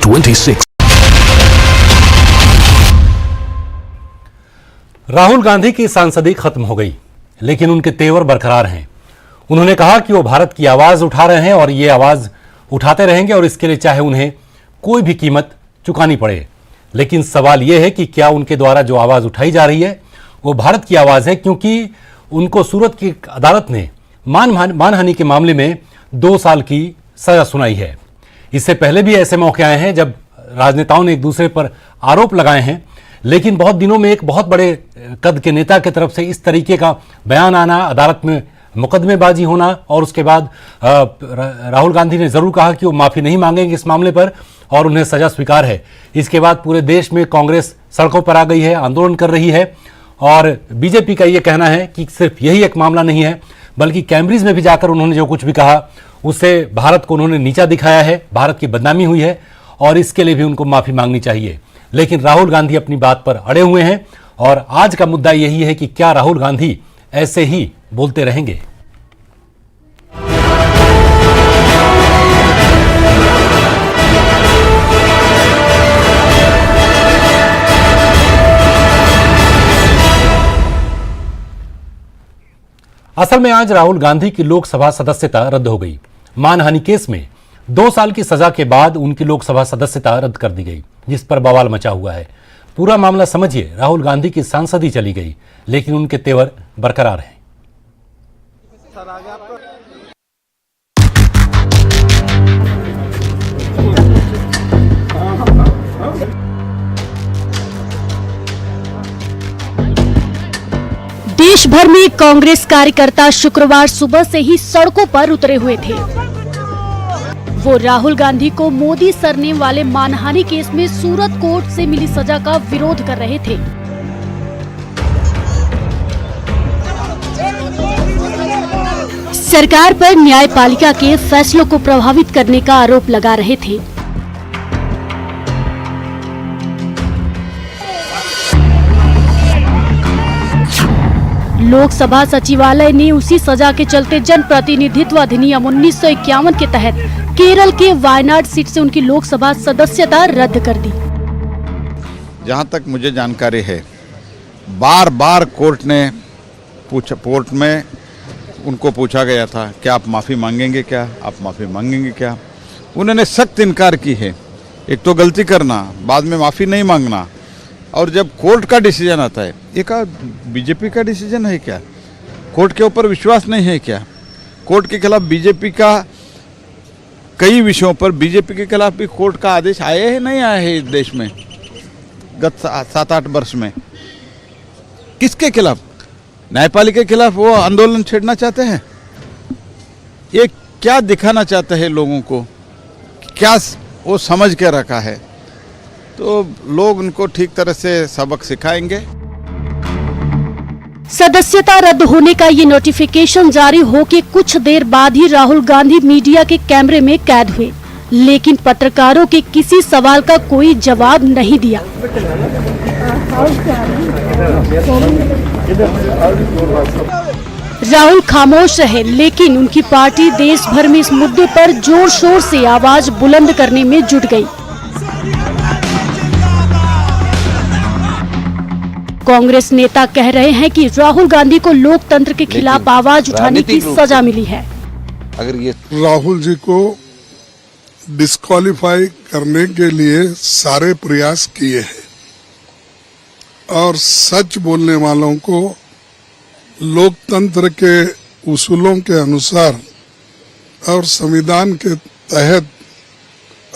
26। राहुल गांधी की सांसदी खत्म हो गई, लेकिन उनके तेवर बरकरार हैं। उन्होंने कहा कि वो भारत की आवाज उठा रहे हैं और ये आवाज उठाते रहेंगे और इसके लिए चाहे उन्हें कोई भी कीमत चुकानी पड़े। लेकिन सवाल यह है कि क्या उनके द्वारा जो आवाज उठाई जा रही है वो भारत की आवाज है, क्योंकि उनको सूरत की अदालत ने मानहानि के मामले में 2 साल की सजा सुनाई है। इससे पहले भी ऐसे मौके आए हैं जब राजनेताओं ने एक दूसरे पर आरोप लगाए हैं, लेकिन बहुत दिनों में एक बहुत बड़े कद के नेता की तरफ से इस तरीके का बयान आना, अदालत में मुकदमेबाजी होना और उसके बाद राहुल गांधी ने जरूर कहा कि वो माफी नहीं मांगेंगे इस मामले पर और उन्हें सजा स्वीकार है। इसके बाद पूरे देश में कांग्रेस सड़कों पर आ गई है, आंदोलन कर रही है और बीजेपी का ये कहना है कि सिर्फ यही एक मामला नहीं है, बल्कि कैम्ब्रिज में भी जाकर उन्होंने जो कुछ भी कहा उससे भारत को उन्होंने नीचा दिखाया है, भारत की बदनामी हुई है और इसके लिए भी उनको माफी मांगनी चाहिए। लेकिन राहुल गांधी अपनी बात पर अड़े हुए हैं और आज का मुद्दा यही है कि क्या राहुल गांधी ऐसे ही बोलते रहेंगे। असल में आज राहुल गांधी की लोकसभा सदस्यता रद्द हो गई। मानहानि केस में 2 साल की सजा के बाद उनकी लोकसभा सदस्यता रद्द कर दी गई, जिस पर बवाल मचा हुआ है। पूरा मामला समझिए, राहुल गांधी की सांसदी चली गई, लेकिन उनके तेवर बरकरार हैं। देश भर में कांग्रेस कार्यकर्ता शुक्रवार सुबह से ही सड़कों पर उतरे हुए थे। वो राहुल गांधी को मोदी सरनेम वाले मानहानि केस में सूरत कोर्ट से मिली सजा का विरोध कर रहे थे। सरकार पर न्यायपालिका के फैसलों को प्रभावित करने का आरोप लगा रहे थे। लोकसभा सचिवालय ने उसी सजा के चलते जनप्रतिनिधित्व अधिनियम 1951 के तहत केरल के वायनाड सीट से उनकी लोकसभा सदस्यता रद्द कर दी। जहां तक मुझे जानकारी है, बार बार कोर्ट में उनको पूछा गया था कि आप माफ़ी मांगेंगे क्या, आप माफ़ी मांगेंगे क्या। उन्होंने सख्त इनकार की है। एक तो गलती करना, बाद में माफ़ी नहीं मांगना, और जब कोर्ट का डिसीजन आता है, ये का बीजेपी का डिसीजन है क्या? कोर्ट के ऊपर विश्वास नहीं है क्या? कोर्ट के खिलाफ बीजेपी का कई विषयों पर बीजेपी के खिलाफ भी कोर्ट का आदेश आए है नहीं आए है इस देश में गत 7-8 वर्ष में? किसके खिलाफ? न्यायपालिका के खिलाफ वो आंदोलन छेड़ना चाहते हैं। ये क्या दिखाना चाहते हैं लोगों को? क्या वो समझ के रखा है? तो लोग उनको ठीक तरह से सबक सिखाएंगे। सदस्यता रद्द होने का ये नोटिफिकेशन जारी होके कुछ देर बाद ही राहुल गांधी मीडिया के कैमरे में कैद हुए, लेकिन पत्रकारों के किसी सवाल का कोई जवाब नहीं दिया। राहुल खामोश रहे, लेकिन उनकी पार्टी देश भर में इस मुद्दे पर जोर शोर से आवाज बुलंद करने में जुट गई। कांग्रेस नेता कह रहे हैं कि राहुल गांधी को लोकतंत्र के खिलाफ आवाज उठाने की सजा मिली है। अगर ये राहुल जी को डिस्क्वालीफाई करने के लिए सारे प्रयास किए हैं और सच बोलने वालों को लोकतंत्र के उसूलों के अनुसार और संविधान के तहत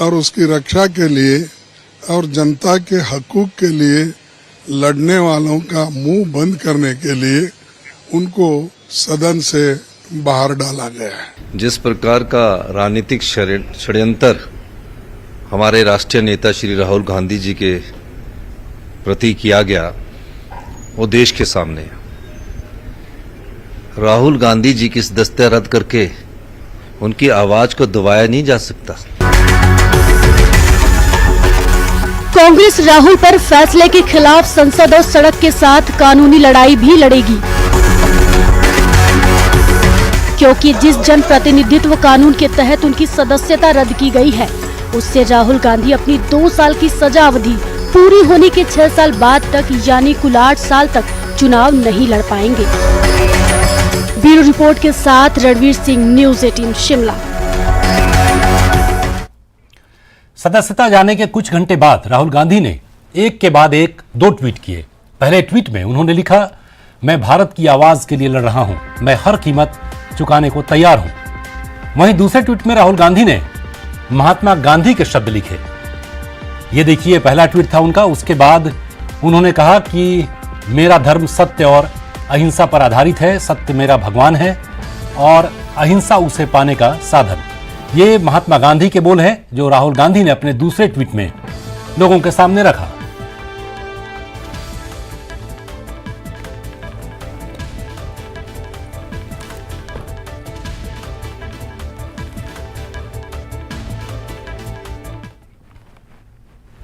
और उसकी रक्षा के लिए और जनता के हकूक के लिए लड़ने वालों का मुंह बंद करने के लिए उनको सदन से बाहर डाला गया है। जिस प्रकार का राजनीतिक षड्यंत्र हमारे राष्ट्रीय नेता श्री राहुल गांधी जी के प्रति किया गया, वो देश के सामने है। राहुल गांधी जी की सदस्यता रद्द करके उनकी आवाज को दबाया नहीं जा सकता। कांग्रेस राहुल पर फैसले के खिलाफ संसद और सड़क के साथ कानूनी लड़ाई भी लड़ेगी, क्योंकि जिस जनप्रतिनिधित्व कानून के तहत उनकी सदस्यता रद्द की गई है उससे राहुल गांधी अपनी 2 साल की सजा अवधि पूरी होने के 6 साल बाद तक यानी कुल 8 साल तक चुनाव नहीं लड़ पाएंगे। ब्यूरो रिपोर्ट के साथ रणवीर सिंह, न्यूज़ 18 शिमला। सदस्यता जाने के कुछ घंटे बाद राहुल गांधी ने एक के बाद एक 2 ट्वीट किए। पहले ट्वीट में उन्होंने लिखा, मैं भारत की आवाज के लिए लड़ रहा हूं, मैं हर कीमत चुकाने को तैयार हूं। वहीं दूसरे ट्वीट में राहुल गांधी ने महात्मा गांधी के शब्द लिखे। ये देखिए, पहला ट्वीट था उनका। उसके बाद उन्होंने कहा कि मेरा धर्म सत्य और अहिंसा पर आधारित है, सत्य मेरा भगवान है और अहिंसा उसे पाने का साधन। ये महात्मा गांधी के बोल हैं जो राहुल गांधी ने अपने दूसरे ट्वीट में लोगों के सामने रखा।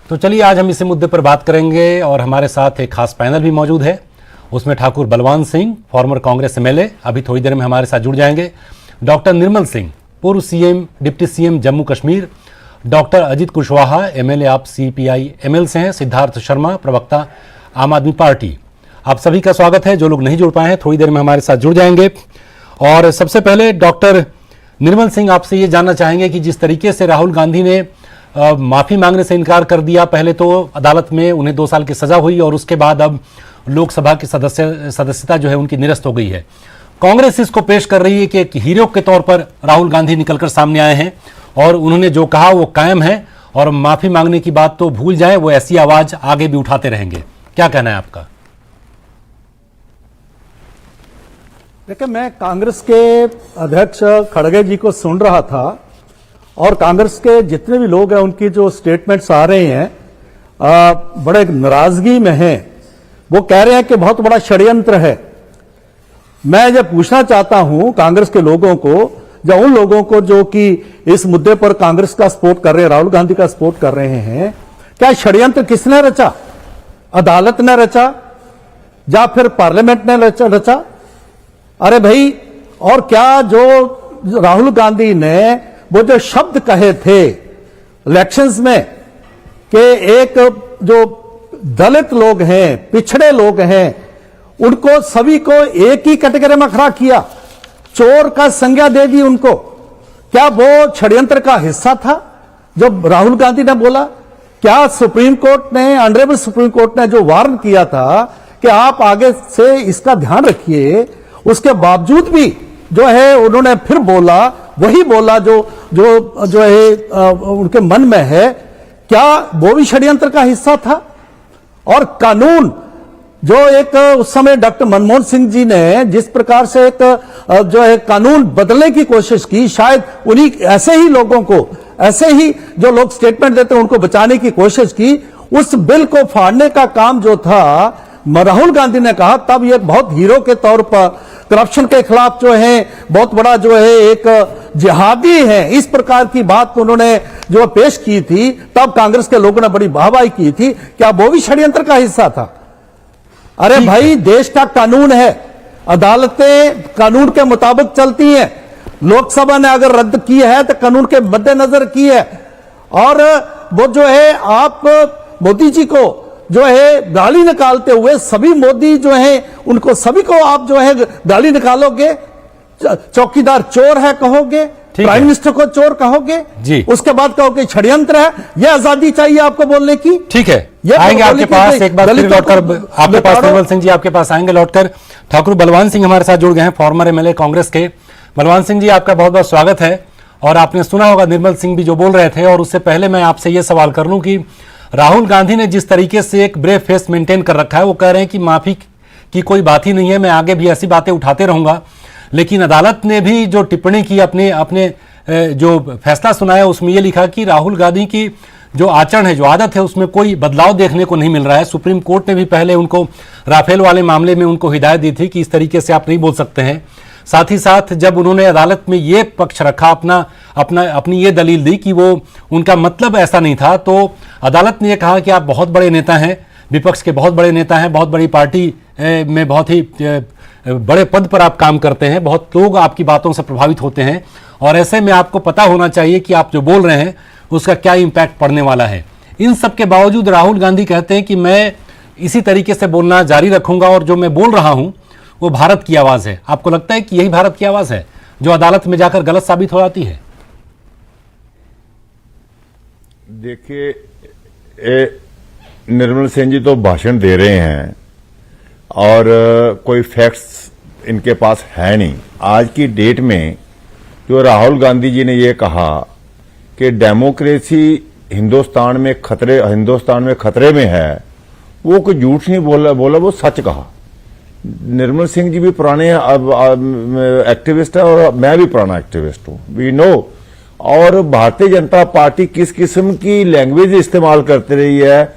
तो चलिए आज हम इसी मुद्दे पर बात करेंगे और हमारे साथ एक खास पैनल भी मौजूद है। उसमें ठाकुर बलवान सिंह, फॉर्मर कांग्रेस एमएलए, अभी थोड़ी देर में हमारे साथ जुड़ जाएंगे। डॉक्टर निर्मल सिंह, पूर्व CM, deputy CM Jammu Kashmir. Doctor Ajit Kushwaha, MLA आप सीपीआई एमएल से हैं। सिद्धार्थ शर्मा, प्रवक्ता आम आदमी पार्टी। आप सभी का स्वागत है। जो लोग नहीं जुड़ पाए हैं थोड़ी देर में हमारे साथ जुड़ जाएंगे। और सबसे पहले डॉक्टर निर्मल सिंह, आपसे ये जानना चाहेंगे कि जिस तरीके से राहुल गांधी ने माफी मांगने से इनकार कर दिया, पहले तो अदालत में उन्हें 2 साल की सजा हुई और उसके बाद अब लोकसभा की सदस्यता जो है उनकी निरस्त हो गई है। कांग्रेस इसको पेश कर रही है कि एक हीरो के तौर पर राहुल गांधी निकलकर सामने आए हैं और उन्होंने जो कहा वो कायम है और माफी मांगने की बात तो भूल जाएं, वो ऐसी आवाज आगे भी उठाते रहेंगे। क्या कहना है आपका? देखिए, मैं कांग्रेस के अध्यक्ष खड़गे जी को सुन रहा था और कांग्रेस के जितने भी लोग हैं उनकी जो स्टेटमेंट्स आ रहे हैं बड़े नाराजगी में हैं। वो कह रहे हैं कि बहुत बड़ा षड्यंत्र है। मैं ये पूछना चाहता हूं कांग्रेस के लोगों को, या उन लोगों को जो कि इस मुद्दे पर कांग्रेस का सपोर्ट कर रहे हैं, राहुल गांधी का सपोर्ट कर रहे हैं, क्या षड्यंत्र किसने रचा? अदालत ने रचा या फिर पार्लियामेंट ने रचा? अरे भाई, और क्या जो राहुल गांधी ने वो जो शब्द कहे थे इलेक्शंस में कि एक जो दलित लोग हैं, पिछड़े लोग हैं, उनको सभी को एक ही कैटेगरी में खड़ा किया, चोर का संज्ञा दे दी उनको, क्या वो षड्यंत्र का हिस्सा था जो राहुल गांधी ने बोला? क्या सुप्रीम कोर्ट ने, ऑनरेबल सुप्रीम कोर्ट ने जो वार्न किया था कि आप आगे से इसका ध्यान रखिए, उसके बावजूद भी जो है उन्होंने फिर बोला, वही बोला जो है उनके मन में है, क्या वो भी षड्यंत्र का हिस्सा था? और कानून जो एक उस समय डॉक्टर मनमोहन सिंह जी ने जिस प्रकार से एक जो है कानून बदलने की कोशिश की, शायद उन्हीं ऐसे ही लोगों को, ऐसे ही जो लोग स्टेटमेंट देते हैं उनको बचाने की कोशिश की, उस बिल को फाड़ने का काम जो था राहुल गांधी ने कहा, तब ये बहुत हीरो के तौर पर करप्शन के खिलाफ जो है बहुत बड़ा जो है एक जिहादी है, इस प्रकार की बात उन्होंने जो पेश की थी, तब कांग्रेस के लोगों ने बड़ी वाहवाही की थी। क्या वो भी षड्यंत्र का हिस्सा था? अरे भाई, देश का कानून है, अदालतें कानून के मुताबिक चलती हैं। लोकसभा ने अगर रद्द की है तो कानून के मद्देनजर की है। और वो जो है आप मोदी जी को जो है गाली निकालते हुए, सभी मोदी जो है उनको सभी को आप जो है गाली निकालोगे, चौकीदार चोर है कहोगे, प्राइम मिनिस्टर को चोर कहोगे जी, उसके बाद कहोगे षड्यंत्र है। यह आजादी चाहिए आपको बोलने की। ठीक है, आएंगे आपके पास एक बार फिर लौटकर, आपके पास निर्मल सिंह जी आपके पास आएंगे लौटकर। ठाकुर बलवान सिंह हमारे साथ जुड़ गए हैं, फॉर्मर एमएलए कांग्रेस के। बलवान सिंह जी, आपका बहुत बहुत स्वागत है। और आपने सुना होगा निर्मल सिंह भी जो बोल रहे थे, और उससे पहले मैं आपसे यह सवाल कर लूं कि राहुल गांधी ने जिस तरीके से एक ब्रेव फेस मेंटेन कर रखा है, वो कह रहे हैं कि माफी की कोई बात ही नहीं है, मैं आगे भी ऐसी बातें उठाते रहूंगा। लेकिन अदालत ने भी जो टिप्पणी की, अपने जो फैसला सुनाया, उसमें यह लिखा कि राहुल गांधी की जो आचरण है, जो आदत है, उसमें कोई बदलाव देखने को नहीं मिल रहा है। सुप्रीम कोर्ट ने भी पहले उनको राफेल वाले मामले में उनको हिदायत दी थी कि इस तरीके से आप नहीं बोल सकते हैं। साथ ही साथ जब उन्होंने अदालत में ये पक्ष रखा, अपनी ये दलील दी कि वो उनका मतलब ऐसा नहीं था, तो अदालत ने यह कहा कि आप बहुत बड़े नेता हैं, विपक्ष के बहुत बड़े नेता हैं, बहुत बड़ी पार्टी में बहुत ही बड़े पद पर आप काम करते हैं, बहुत लोग आपकी बातों से प्रभावित होते हैं, और ऐसे में आपको पता होना चाहिए कि आप जो बोल रहे हैं उसका क्या इम्पैक्ट पड़ने वाला है। इन सब के बावजूद राहुल गांधी कहते हैं कि मैं इसी तरीके से बोलना जारी रखूंगा और जो मैं बोल रहा हूं वो भारत की आवाज है। आपको लगता है कि यही भारत की आवाज है जो अदालत में जाकर गलत साबित हो जाती है? देखिए, निर्मल सिंह जी तो भाषण दे रहे हैं और कोई फैक्ट्स इनके पास है नहीं। आज की डेट में जो राहुल गांधी जी ने ये कहा कि डेमोक्रेसी हिंदुस्तान में खतरे में है, वो कोई झूठ नहीं बोला, वो सच कहा। निर्मल सिंह जी भी पुराने एक्टिविस्ट है और मैं भी पुराना एक्टिविस्ट हूं, वी नो। और भारतीय जनता पार्टी किस किस्म की लैंग्वेज इस्तेमाल करती रही है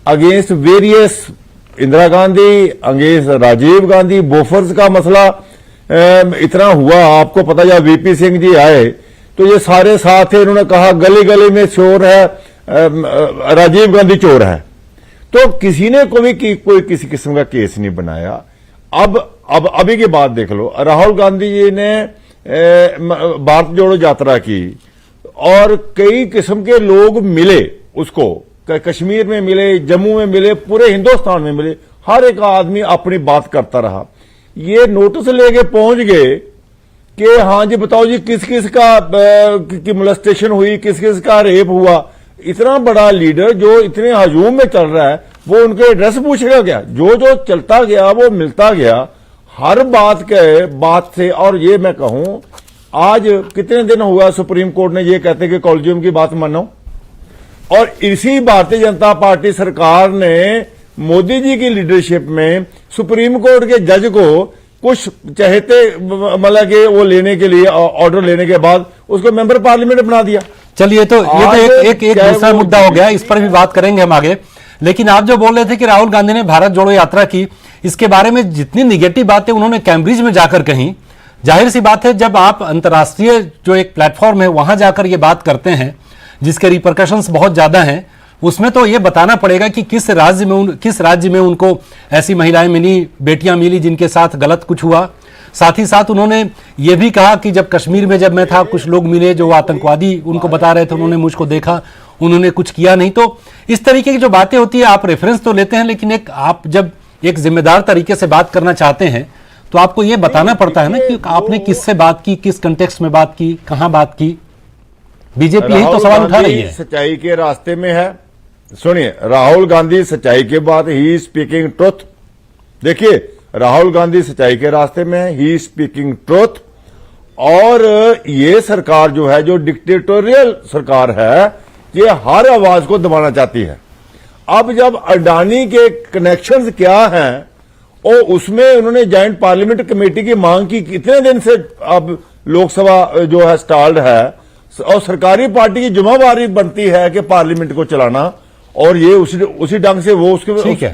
against various, Indira Gandhi, against Rajiv Gandhi, Bofors का मसला इतना हुआ, आपको पता, जब वीपी सिंह जी आए तो ये सारे साथ थे, इन्होंने कहा गली गली में चोर है, राजीव गांधी चोर है। तो किसी ने कोई किसी किस्म का केस नहीं बनाया। अब अभी की बात देख लो, राहुल गांधी जी ने भारत जोड़ो यात्रा की और कई किस्म के लोग मिले उसको, कश्मीर में मिले, जम्मू में मिले, पूरे हिंदुस्तान में मिले, हर एक आदमी अपनी बात करता रहा। ये नोटिस लेके पहुंच गए कि हाँ जी बताओ जी किस किस की मोलेस्टेशन हुई, किस किस का रेप हुआ। इतना बड़ा लीडर जो इतने हजूम में चल रहा है, वो उनके एड्रेस पूछेगा क्या? जो जो चलता गया वो मिलता गया हर बात से। और ये मैं कहूं, आज कितने दिन हुआ सुप्रीम कोर्ट ने ये कहते कि कॉलेजियम की बात मानो, और इसी भारतीय जनता पार्टी सरकार ने मोदी जी की लीडरशिप में सुप्रीम कोर्ट के जज को कुछ चाहते मतलब कि वो लेने के लिए ऑर्डर लेने के बाद उसको मेंबर पार्लियामेंट बना दिया। चलिए, तो ये तो एक दूसरा मुद्दा हो गया, इस पर भी बात करेंगे हम आगे। लेकिन आप जो बोल रहे थे कि राहुल गांधी ने भारत जोड़ो यात्रा की, इसके बारे में जितनी निगेटिव बातें उन्होंने कैम्ब्रिज में जाकर कही, जाहिर सी बात है जब आप अंतर्राष्ट्रीय जो एक प्लेटफॉर्म है वहां जाकर ये बात करते हैं जिसके रिपरकशंस बहुत ज्यादा हैं, उसमें तो ये बताना पड़ेगा कि किस राज्य में उनको ऐसी महिलाएं मिली, बेटियां मिली जिनके साथ गलत कुछ हुआ। साथ ही साथ उन्होंने ये भी कहा कि जब कश्मीर में जब मैं था कुछ लोग मिले जो आतंकवादी उनको बता रहे थे, उन्होंने मुझको देखा, उन्होंने कुछ किया नहीं। तो इस तरीके की जो बातें होती है, आप रेफरेंस तो लेते हैं, लेकिन आप जब एक जिम्मेदार तरीके से बात करना चाहते हैं तो आपको ये बताना पड़ता है ना कि आपने किससे बात की, किस कंटेक्स्ट में बात की, कहां बात की। बीजेपी यही तो सवाल उठा रही है। सच्चाई के रास्ते में है। सुनिए, राहुल गांधी सच्चाई के बाद ही स्पीकिंग ट्रुथ। देखिए, राहुल गांधी सच्चाई के रास्ते में है, ही स्पीकिंग ट्रुथ। और ये सरकार जो है, जो डिक्टेटोरियल सरकार है, ये हर आवाज को दबाना चाहती है। अब जब अडानी के कनेक्शंस क्या हैं और उसमें उन्होंने ज्वाइंट पार्लियामेंट कमेटी की मांग की, कितने दिन से अब लोकसभा जो है स्टॉल्ड है, और सरकारी पार्टी की जिम्मेवारी बनती है कि पार्लियामेंट को चलाना, और ये उसी ढंग से वो उसके ठीक है।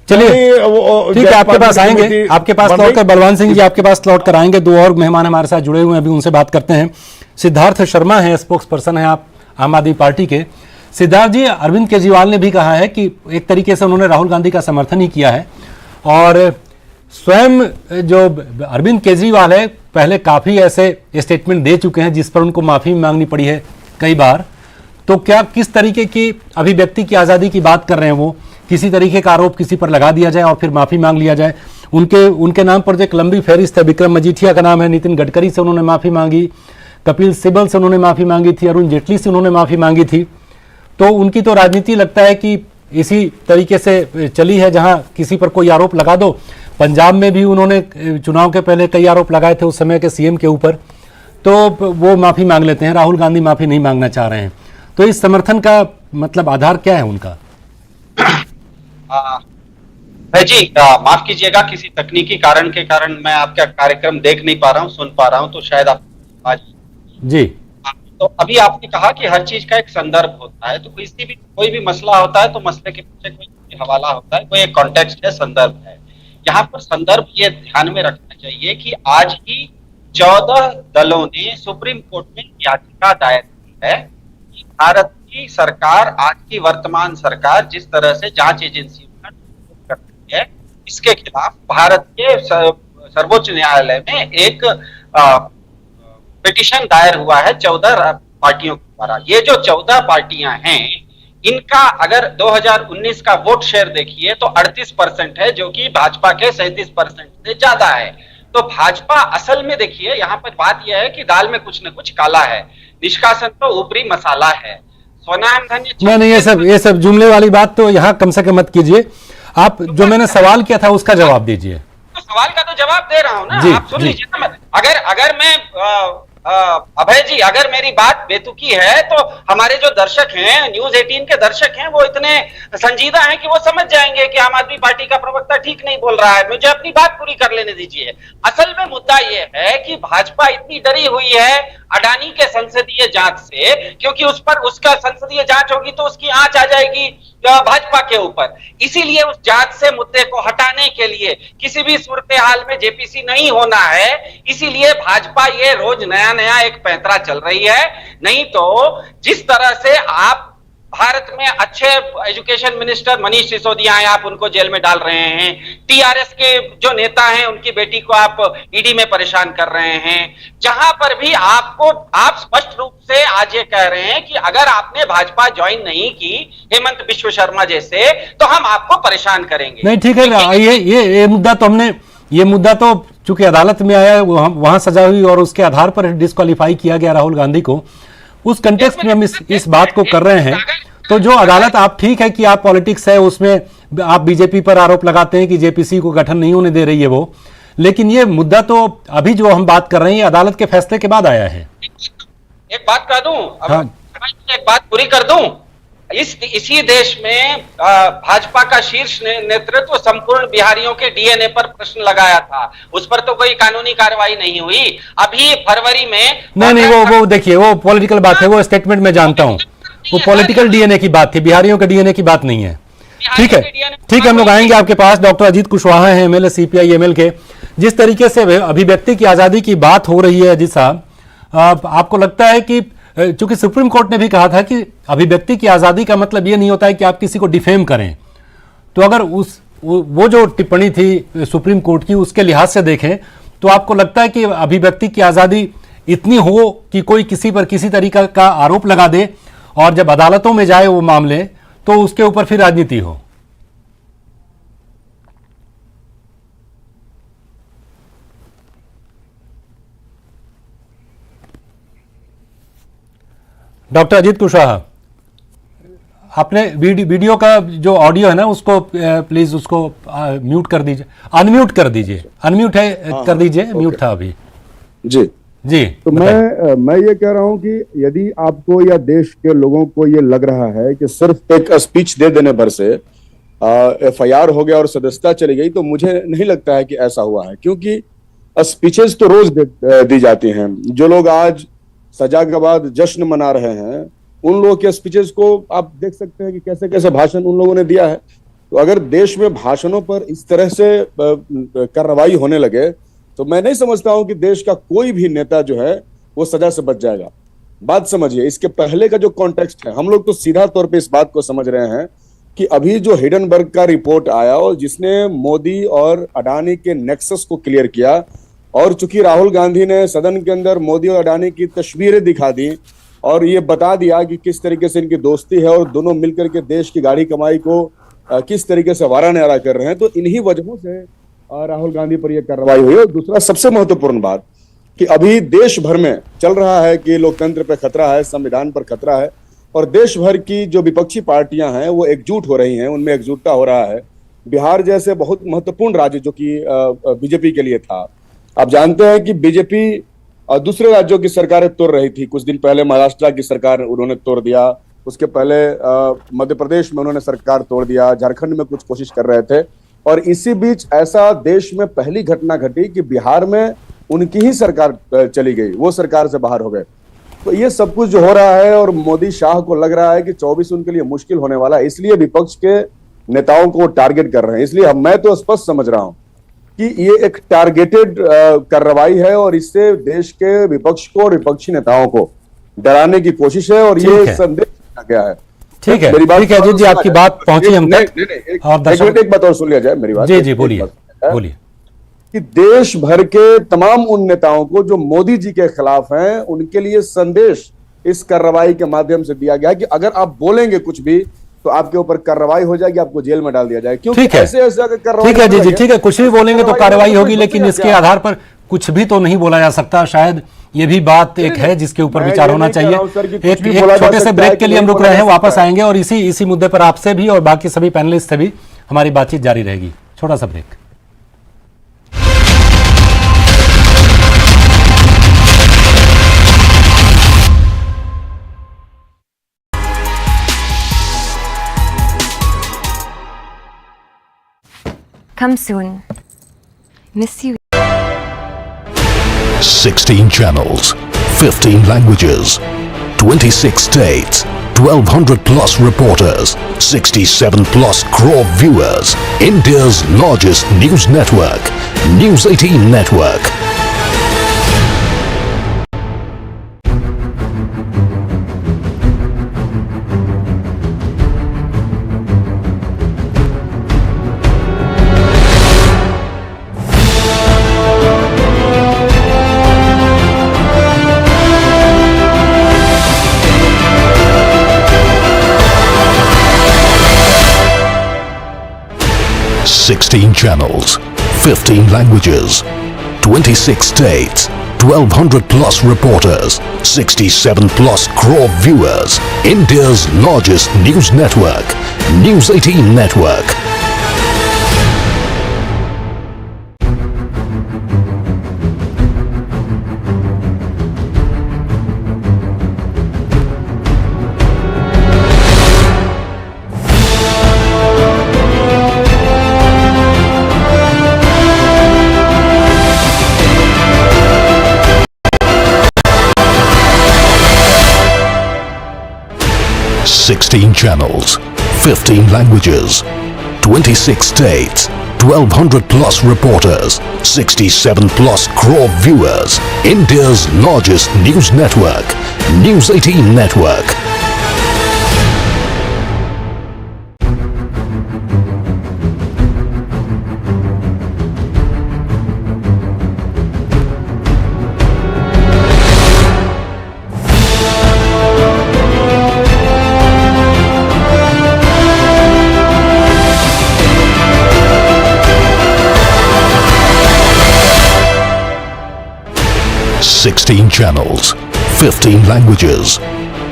चलिए, ठीक है, आपके पास आएंगे, आपके पास लौट कर बलवान सिंह जी आपके पास लौट कर आएंगे। दो और मेहमान हमारे साथ जुड़े हुए हैं, अभी उनसे बात करते हैं। सिद्धार्थ शर्मा है, स्पोक्स पर्सन है आप आम आदमी पार्टी के। सिद्धार्थ जी, अरविंद केजरीवाल ने भी कहा है कि एक तरीके से उन्होंने राहुल गांधी का समर्थन ही किया है, और स्वयं जो अरविंद केजरीवाल है पहले काफी ऐसे स्टेटमेंट दे चुके हैं जिस पर उनको माफी मांगनी पड़ी है कई बार। तो क्या किस तरीके की अभिव्यक्ति की आजादी की बात कर रहे हैं वो? किसी तरीके का आरोप किसी पर लगा दिया जाए और फिर माफी मांग लिया जाए। उनके नाम पर जो एक लंबी फहरिस्त है, विक्रम मजीठिया का नाम है, नितिन गडकरी से उन्होंने माफी मांगी, कपिल सिब्बल से उन्होंने माफी मांगी थी, अरुण जेटली से उन्होंने माफी मांगी थी। तो उनकी तो राजनीति लगता है कि इसी तरीके से चली है, जहां किसी पर कोई आरोप लगा दो। पंजाब में भी उन्होंने चुनाव के पहले कई आरोप लगाए थे उस समय के सीएम के ऊपर, तो वो माफी मांग लेते हैं। राहुल गांधी माफी नहीं मांगना चाह रहे हैं। तो इस समर्थन का मतलब आधार क्या है उनका? जी माफ कीजिएगा, किसी तकनीकी कारण के कारण मैं आपका कार्यक्रम देख नहीं पा रहा हूँ, सुन पा रहा हूँ, तो शायद आप आज जी। तो अभी आपने कहा कि हर चीज का एक संदर्भ होता है, तो कोई भी मसला होता है तो मसले के पीछे कोई हवाला होता है, कोई एक कॉन्टेक्स्ट है, संदर्भ है। यहाँ पर संदर्भ ये ध्यान में रखना चाहिए कि आज ही 14 दलों ने सुप्रीम कोर्ट में याचिका दायर की है कि भारत की सरकार, आज की वर्तमान सरकार जिस तरह से जांच एजेंसी कर रही है, इसके खिलाफ भारत के सर्वोच्च न्यायालय में एक पिटीशन दायर हुआ है 14 पार्टियों द्वारा। ये जो 14 पार्टियां हैं, इनका अगर 2019 का वोट शेयर देखिए तो 38% है, जो कि भाजपा के 37% से ज्यादा है। तो भाजपा असल में देखिए, यहाँ पर बात यह है कि दाल में कुछ न कुछ काला है, निष्कासन तो ऊपरी मसाला है। सोनाम धन्य नहीं, ये सब जुमले वाली बात तो यहाँ कम से कम मत कीजिए। आप जो मैंने सवाल किया था उसका जवाब दीजिए। तो सवाल का तो जवाब दे रहा हूं ना, जी, आप सुन जी। लीजिए ना। अगर मैं अभय जी, अगर मेरी बात बेतुकी है तो हमारे जो दर्शक हैं, न्यूज 18 के दर्शक हैं, वो इतने संजीदा हैं कि वो समझ जाएंगे कि आम आदमी पार्टी का प्रवक्ता ठीक नहीं बोल रहा है। मुझे अपनी बात पूरी कर लेने दीजिए। असल में मुद्दा ये है कि भाजपा इतनी डरी हुई है अडानी के संसदीय जांच से, क्योंकि उस पर उसका संसदीय जांच होगी तो उसकी आंच आ जाएगी भाजपा के ऊपर। इसीलिए उस जांच से मुद्दे को हटाने के लिए किसी भी सूरत हाल में जेपीसी नहीं होना है। इसीलिए भाजपा ये रोज नया नया एक पैंतरा चल रही है। नहीं तो जिस तरह से आप भारत में अच्छे एजुकेशन मिनिस्टर मनीष सिसोदिया हैं, आप उनको जेल में डाल रहे हैं। टीआरएस के जो नेता हैं, उनकी बेटी को आप ईडी में परेशान कर रहे हैं। जहां पर भी आप स्पष्ट रूप से आज ये कह रहे हैं कि अगर आपने भाजपा ज्वाइन नहीं की, हेमंत बिश्व शर्मा जैसे, तो हम आपको परेशान करेंगे। नहीं, ठीक है ना, ये मुद्दा तो ये मुद्दा तो चूंकि अदालत में आया, वहां सजा हुई और उसके आधार पर डिस्क्वालीफाई किया गया राहुल गांधी को। उस कंटेक्स्ट में हम इस बात को कर रहे हैं। तो जो अदालत, आप ठीक है कि आप पॉलिटिक्स है उसमें आप बीजेपी पर आरोप लगाते हैं कि जेपीसी को गठन नहीं होने दे रही है वो, लेकिन ये मुद्दा तो अभी जो हम बात कर रहे हैं ये अदालत के फैसले के बाद आया है। एक बात कह दूं, हाँ। एक बात पूरी कर दूं। इसी देश में भाजपा का शीर्ष नेतृत्व संपूर्ण बिहारियों के डीएनए पर प्रश्न लगाया था, उस पर तो कोई कानूनी कार्रवाई नहीं हुई। अभी फरवरी में नहीं, वो देखिए, वो पॉलिटिकल बात है, वो स्टेटमेंट में जानता हूं, वो पॉलिटिकल डीएनए की बात थी, बिहारियों के डीएनए की बात नहीं है। ठीक है, हम लोग आएंगे आपके पास। डॉक्टर अजीत कुशवाहा हैं, एमएलए सीपीआई एमएल के। जिस तरीके से अभिव्यक्ति की आजादी की बात हो रही है अजीत साहब, आपको लगता है कि चूंकि सुप्रीम कोर्ट ने भी कहा था कि अभिव्यक्ति की आजादी का मतलब ये नहीं होता है कि आप किसी को डिफेम करें, तो अगर वो जो टिप्पणी थी सुप्रीम कोर्ट की उसके लिहाज से देखें तो आपको लगता है कि अभिव्यक्ति की आजादी इतनी हो कि कोई किसी पर किसी तरीका का आरोप लगा दे और जब अदालतों में जाए वो मामले तो उसके ऊपर फिर राजनीति हो? डॉक्टर अजीत कुशवाहा, आपने वीडियो का जो ऑडियो है ना उसको प्लीज उसको म्यूट कर दीजिए, अनम्यूट कर दीजिए। अनम्यूट है, कर दीजिए, म्यूट था अभी। जी जी, तो मैं ये कह रहा हूं कि यदि आपको या देश के लोगों को ये लग रहा है कि सिर्फ एक स्पीच दे देने भर से एफआईआर हो गया और सदस्यता चली गई, तो मुझे नहीं लगता है कि ऐसा हुआ है, क्योंकि स्पीचेस तो रोज दी जाती हैं। जो लोग आज सजा के बाद जश्न मना रहे हैं, उन लोगों के स्पीचेस को आप देख सकते हैं कि कैसे कैसे भाषण उन लोगों ने दिया है। तो अगर देश में भाषणों पर इस तरह से कार्रवाई होने लगे तो मैं नहीं समझता हूं कि देश का कोई भी नेता जो है वो सजा से बच जाएगा। बात समझिए, इसके पहले का जो कॉन्टेक्स्ट है, हम लोग तो सीधा तौर पे इस बात को समझ रहे हैं कि अभी जो हिडनबर्ग का रिपोर्ट आया और जिसने मोदी और अडानी के नेक्सस को क्लियर किया, और चूंकि राहुल गांधी ने सदन के अंदर मोदी और अडानी की तस्वीरें दिखा दी और ये बता दिया कि किस तरीके से इनकी दोस्ती है और दोनों मिलकर के देश की गाड़ी कमाई को किस तरीके से वारा न्यारा कर रहे हैं, तो इन्हीं वजहों से राहुल गांधी पर यह कार्रवाई हुई। और दूसरा सबसे महत्वपूर्ण बात कि अभी देश भर में चल रहा है कि लोकतंत्र पर खतरा है, संविधान पर खतरा है, और देश भर की जो विपक्षी पार्टियां हैं वो एकजुट हो रही हैं, उनमें एकजुटता हो रहा है। बिहार जैसे बहुत महत्वपूर्ण राज्य जो कि बीजेपी के लिए था, आप जानते हैं कि बीजेपी दूसरे राज्यों की सरकारें तोड़ रही थी। कुछ दिन पहले महाराष्ट्र की सरकार उन्होंने तोड़ दिया, उसके पहले मध्य प्रदेश में उन्होंने सरकार तोड़ दिया, झारखंड में कुछ कोशिश कर रहे थे, और इसी बीच ऐसा देश में पहली घटना घटी कि बिहार में उनकी ही सरकार चली गई, वो सरकार से बाहर हो गए। तो ये सब कुछ जो हो रहा है और मोदी शाह को लग रहा है कि 24 उनके लिए मुश्किल होने वाला है, इसलिए विपक्ष के नेताओं को टारगेट कर रहे हैं। इसलिए मैं तो स्पष्ट समझ रहा हूं कि ये एक टारगेटेड कार्रवाई है और इससे देश के विपक्ष को और विपक्षी नेताओं को डराने की कोशिश है और ये संदेश दिया गया है। ठीक है, ठीक है अजीत जी, आपकी बात पहुंची हम तक। एक बात और सुन लिया जाए मेरी बात। जी, बोलिए कि देश भर के तमाम उन नेताओं को जो मोदी जी के खिलाफ हैं, उनके लिए संदेश इस कार्रवाई के माध्यम से दिया गया है कि अगर आप बोलेंगे कुछ भी तो आपके ऊपर कार्रवाई हो जाएगी, आपको जेल में डाल दिया जाएगा। क्योंकि ठीक है, ऐसे ऐसे अगर कार्रवाई ठीक है जी होने जी, लगे, ठीक है, कुछ भी बोलेंगे तो कार्रवाई होगी, तो लेकिन क्या? इसके आधार पर कुछ भी तो नहीं बोला जा सकता। शायद ये भी बात एक है जिसके ऊपर मैं विचार ये होना नहीं कह चाहिए। रहा हूं सर कि कुछ एक भी बोला जा छोटे से सकता ब्रेक है के कि लिए हम नहीं रुक बोला रहे हैं, जा वापस सकता है। आएंगे और इसी मुद्दे पर आपसे भी और बाकी सभी पैनलिस्ट से भी हमारी बातचीत जारी रहेगी। छोटा सा break. Come soon. Miss you. 16 channels, 15 languages, 26 states, 1200 plus reporters, 67 plus crore viewers. India's largest news network, News 18 Network. Sixteen channels, 15 languages, 26 states, 1200 plus reporters, 67 plus crore viewers. India's largest news network, News 18 Network. Sixteen channels, 15 languages, 26 states, 1200 plus reporters, 67 plus crore viewers. India's largest news network, News 18 Network. Sixteen channels, 15 languages,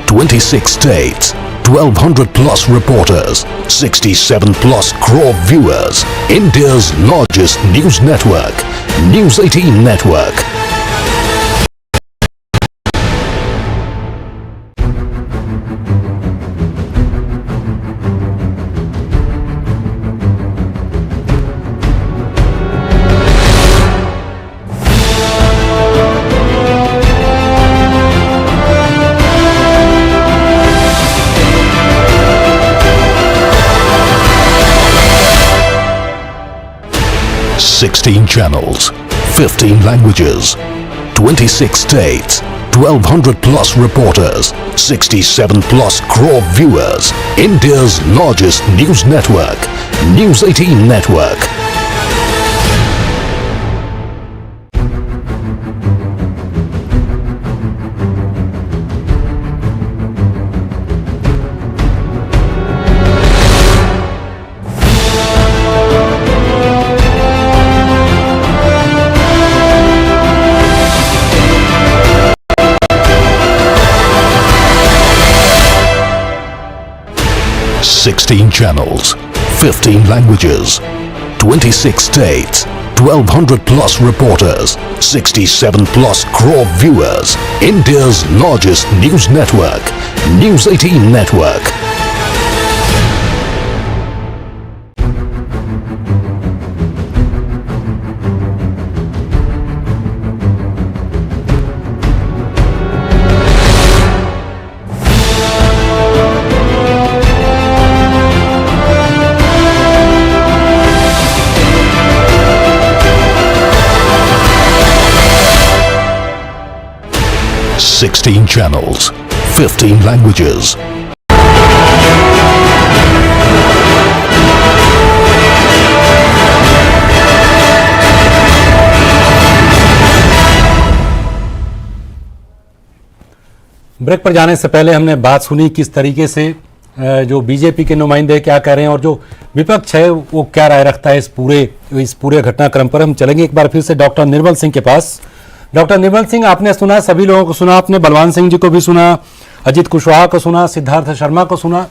26 states, 1200 plus reporters, 67 plus crore viewers. India's largest news network, News 18 Network. Sixteen channels, 15 languages, 26 states, 1200 plus reporters, 67 plus crore viewers. India's largest news network, News 18 Network. Sixteen channels, 15 languages, 26 states, 1200 plus reporters, 67 plus crore viewers. India's largest news network, News 18 Network. Sixteen channels, 15 languages. Break पर जाने से पहले हमने बात सुनी किस तरीके से जो बीजेपी के नुमाइंदे क्या कह रहे हैं और जो विपक्ष है वो क्या राय रखता है इस पूरे घटनाक्रम पर। हम चलेंगे एक बार फिर से डॉक्टर निर्मल सिंह के पास। डॉक्टर निर्मल सिंह, आपने सुना, सभी लोगों को सुना, आपने बलवान सिंह जी को भी सुना, अजित कुशवाहा को सुना, सिद्धार्थ शर्मा को सुना।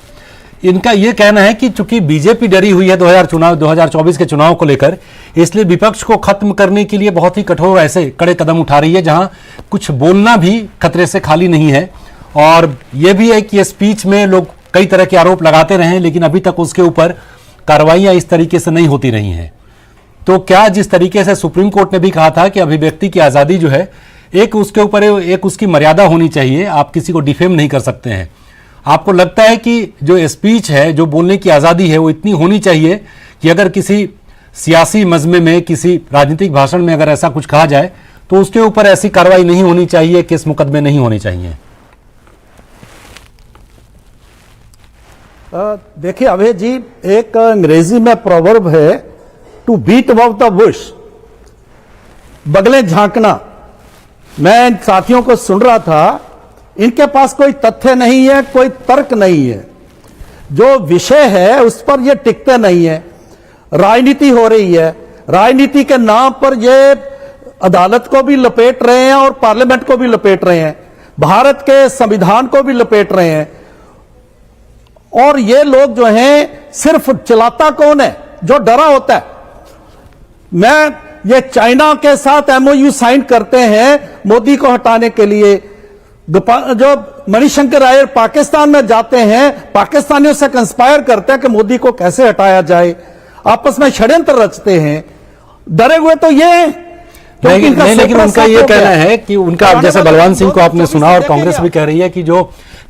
इनका यह कहना है कि चूंकि बीजेपी डरी हुई है 2024 के चुनाव को लेकर, इसलिए विपक्ष को खत्म करने के लिए बहुत ही कठोर ऐसे कड़े कदम उठा रही है जहां कुछ बोलना भी खतरे से खाली नहीं है। और यह भी है कि ये स्पीच में लोग कई तरह के आरोप लगाते रहे, लेकिन अभी तक उसके ऊपर कार्रवाइयां इस तरीके से नहीं होती रही हैं। तो क्या जिस तरीके से सुप्रीम कोर्ट ने भी कहा था कि अभिव्यक्ति की आजादी जो है एक उसके ऊपर एक उसकी मर्यादा होनी चाहिए, आप किसी को डिफेम नहीं कर सकते हैं, आपको लगता है कि जो स्पीच है, जो बोलने की आजादी है, वो इतनी होनी चाहिए कि अगर किसी सियासी मजमे में, किसी राजनीतिक भाषण में अगर ऐसा कुछ कहा जाए तो उसके ऊपर ऐसी कार्रवाई नहीं होनी चाहिए, केस मुकदमे नहीं होने चाहिए? देखिए अभय जी, एक अंग्रेजी में प्रोवर्ब है, to beat about the bush, बगले झांकना। मैं इन साथियों को सुन रहा था, इनके पास कोई तथ्य नहीं है, कोई तर्क नहीं है, जो विषय है उस पर ये टिकते नहीं है। राजनीति हो रही है, राजनीति के नाम पर ये अदालत को भी लपेट रहे हैं और पार्लियामेंट को भी लपेट रहे हैं, भारत के संविधान को भी लपेट रहे हैं। और ये लोग जो हैं, सिर्फ चलाता कौन है? जो डरा होता है। ये चाइना के साथ एमओयू साइन करते हैं मोदी को हटाने के लिए। जो मणिशंकर अय्यर पाकिस्तान में जाते हैं, पाकिस्तानियों से कंस्पायर करते हैं कि मोदी को कैसे हटाया जाए, आपस में षड्यंत्र रचते हैं। डरे हुए तो ये नहीं, लेकिन उनका ये कहना है कि उनका, जैसे बलवान सिंह को आपने सुना, और कांग्रेस भी कह रही है कि जो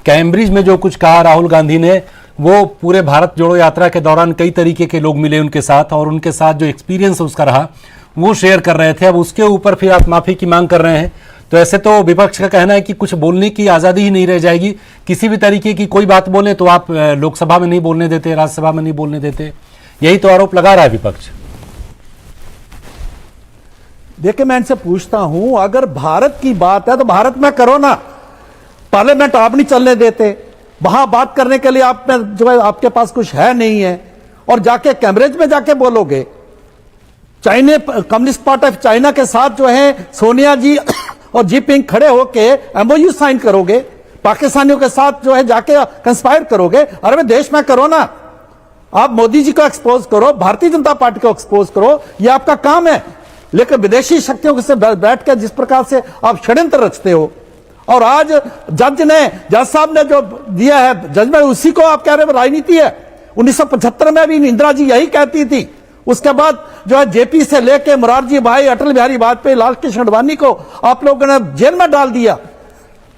कैम्ब्रिज में जो कुछ कहा राहुल गांधी ने, वो पूरे भारत जोड़ो यात्रा के दौरान कई तरीके के लोग मिले उनके साथ, और उनके साथ जो एक्सपीरियंस उसका रहा वो शेयर कर रहे थे। अब उसके ऊपर फिर आप माफी की मांग कर रहे हैं। तो ऐसे तो विपक्ष का कहना है कि कुछ बोलने की आजादी ही नहीं रह जाएगी, किसी भी तरीके की कोई बात बोले तो आप लोकसभा में नहीं बोलने देते, राज्यसभा में नहीं बोलने देते, यही तो आरोप लगा रहा है विपक्ष। देखिए, मैं इनसे पूछता हूं, अगर भारत की बात है तो भारत में करो ना, पार्लियामेंट आप नहीं चलने देते, वहां बात करने के लिए आप में जो है आपके पास कुछ है नहीं है, और जाके कैम्ब्रिज में जाके बोलोगे। China, communist party of China के साथ जो है सोनिया जी और जिनपिंग खड़े होके एमओयू साइन करोगे, पाकिस्तानियों के साथ जो है जाके कंस्पायर करोगे। अरे देश में करो ना, आप मोदी जी को एक्सपोज करो, भारतीय जनता पार्टी को एक्सपोज करो, ये आपका काम है। लेकिन विदेशी शक्तियों से बैठ कर जिस प्रकार से आप षड्यंत्र रचते हो, और आज जज साहब ने जो दिया है जजमेंट, उसी को आप कह रहे हो राजनीति है। 1975 में भी इंदिरा जी यही कहती थी। उसके बाद जो है जेपी से लेके मोरारजी भाई, अटल बिहारी वाजपेयी, लाल कृष्ण आडवाणी को आप लोगों ने जेल में डाल दिया,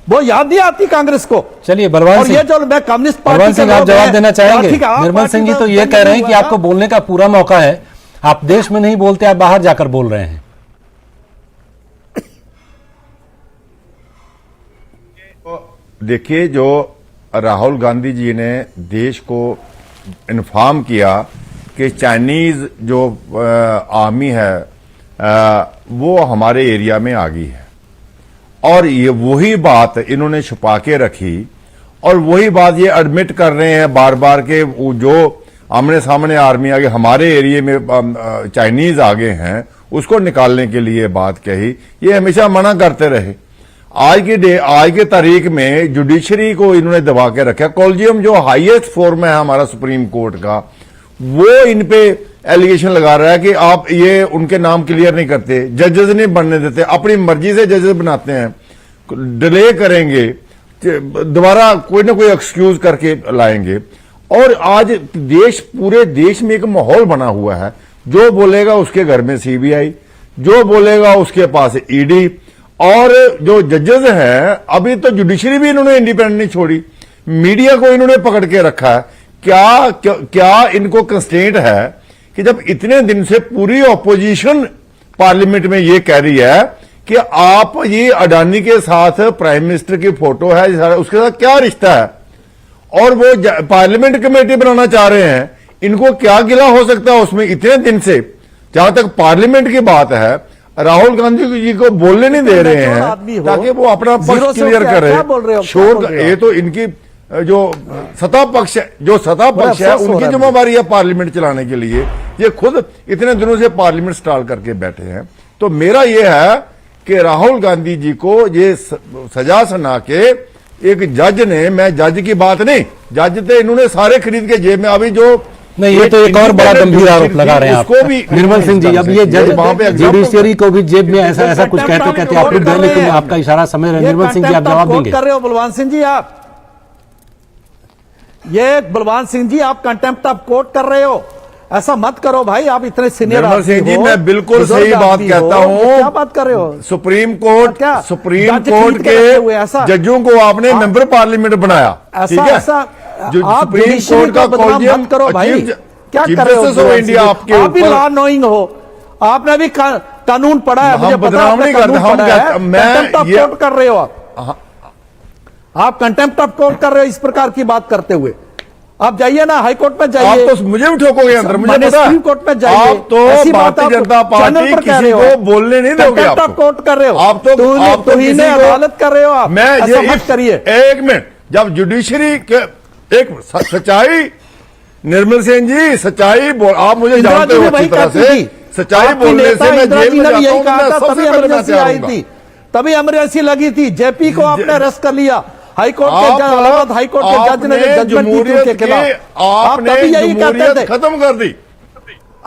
वो याद नहीं आती कांग्रेस को। चलिए बलवान सिंह, ये जो मैं कम्युनिस्ट पार्टी सिंह आप जवाब देना चाहेंगे? निर्मल सिंह जी तो ये कह रहे हैं कि आपको बोलने का पूरा मौका है, आप देश में नहीं बोलते, आप बाहर जाकर बोल रहे हैं। देखिए, जो राहुल गांधी जी ने देश को इन्फॉर्म किया कि चाइनीज जो आर्मी है वो हमारे एरिया में आ गई है, और ये वही बात इन्होंने छुपा के रखी, और वही बात ये एडमिट कर रहे हैं बार बार के जो आमने सामने आर्मी आगे हमारे एरिया में चाइनीज आगे हैं, उसको निकालने के लिए बात कही। ये हमेशा मना करते रहे। आज की तारीख में जुडिशरी को इन्होंने दबा के रखा। कॉलेजियम जो हाईएस्ट फोरम है हमारा सुप्रीम कोर्ट का, वो इन पे एलिगेशन लगा रहा है कि आप ये उनके नाम क्लियर नहीं करते, जजेस नहीं बनने देते, अपनी मर्जी से जजेस बनाते हैं, डिले करेंगे, दोबारा कोई ना कोई एक्सक्यूज करके लाएंगे। और आज पूरे देश में एक माहौल बना हुआ है, जो बोलेगा उसके घर में सीबीआई, जो बोलेगा उसके पास ईडी, और जो जजेस हैं, अभी तो जुडिशरी भी इन्होंने इंडिपेंडेंट नहीं छोड़ी, मीडिया को इन्होंने पकड़ के रखा है। क्या इनको कंस्टेंट है कि जब इतने दिन से पूरी ऑपोजिशन पार्लियामेंट में ये कह रही है कि आप ये अडानी के साथ प्राइम मिनिस्टर की फोटो है, उसके साथ क्या रिश्ता है, और वो पार्लियामेंट कमेटी बनाना चाह रहे हैं, इनको क्या गिला हो सकता है उसमें? इतने दिन से, जहां तक पार्लियामेंट की बात है, राहुल गांधी जी को बोलने नहीं दे रहे हैं ताकि वो अपना पक्ष क्लियर करे। शोर ये तो इनकी जो सत्ता पक्ष है, उनकी जिम्मेवारी है पार्लियामेंट चलाने के लिए। ये खुद इतने दिनों से पार्लियामेंट स्टॉल करके बैठे हैं। तो मेरा ये है कि राहुल गांधी जी को ये सजा सुना के एक जज ने, मैं जज की बात नहीं, जज थे इन्होंने सारे खरीद के जेब में, अभी जो नहीं, ये तो एक और बड़ा गंभीर आरोप लगा रहे हैं आप निर्मल सिंह जी। अब ये जज जुडिशियरी को भी जेब में ऐसा कुछ कहते आप लोग, लेकिन आपका इशारा समझ रहे हैं। निर्मल सिंह जी, आप जवाब देंगे? कर रहे हो बलवान सिंह जी, आप बलवान सिंह जी, आप कंटेम्प्ट ऑफ कोर्ट कर रहे हो। ऐसा मत करो भाई, आप इतने सीनियर निर्मल सिंह जी, मैं बिल्कुल सही बात कहता हूँ। क्या बात कर रहे हो? सुप्रीम कोर्ट के जजों को आपने मेंबर पार्लियामेंट बनाया, ठीक है? सुप्रीम कोर्ट का कॉलेजियम करो भाई, क्या कर रहे हो इंडिया? आपके आप भी लॉ नोइंग हो, आपने भी कानून पढ़ा है, मुझे पता है, कंटेम्प्ट ऑफ कोर्ट कर रहे हो आप कंटेम्प्ट ऑफ कोर्ट कर रहे हो इस प्रकार की बात करते हुए। आप जाइए ना हाई कोर्ट में जाइए। आप तो मुझे भी ठोकोगे अंदर, मुझे पता है। सुप्रीम कोर्ट में जाइए। आप तो भारतीय जनता पार्टी किसी को बोलने नहीं दोगे। कंटेम्प्ट ऑफ कोर्ट कर रहे हो आप तो तुहीने अदालत कर रहे हो आप। मैं ऐसा मत करिए। एक मिनट, जब जुडिशरी के एक सच्चाई, निर्मल सिंह जी सच्चाई आप मुझे जानते हो अच्छी तरह से, सच्चाई बोलने से मैं जेल में जाता हूं। मैं सबसे पहले मैं तैयार हूं। तभी इमरजेंसी लगी थी, जेपी को आपने अरेस्ट कर लिया। हाईकोर्ट के इलाहाबाद हाईकोर्ट के जज ने जजमेंट दी उनके खिलाफ। आपने यही कहते थे, खत्म कर दी।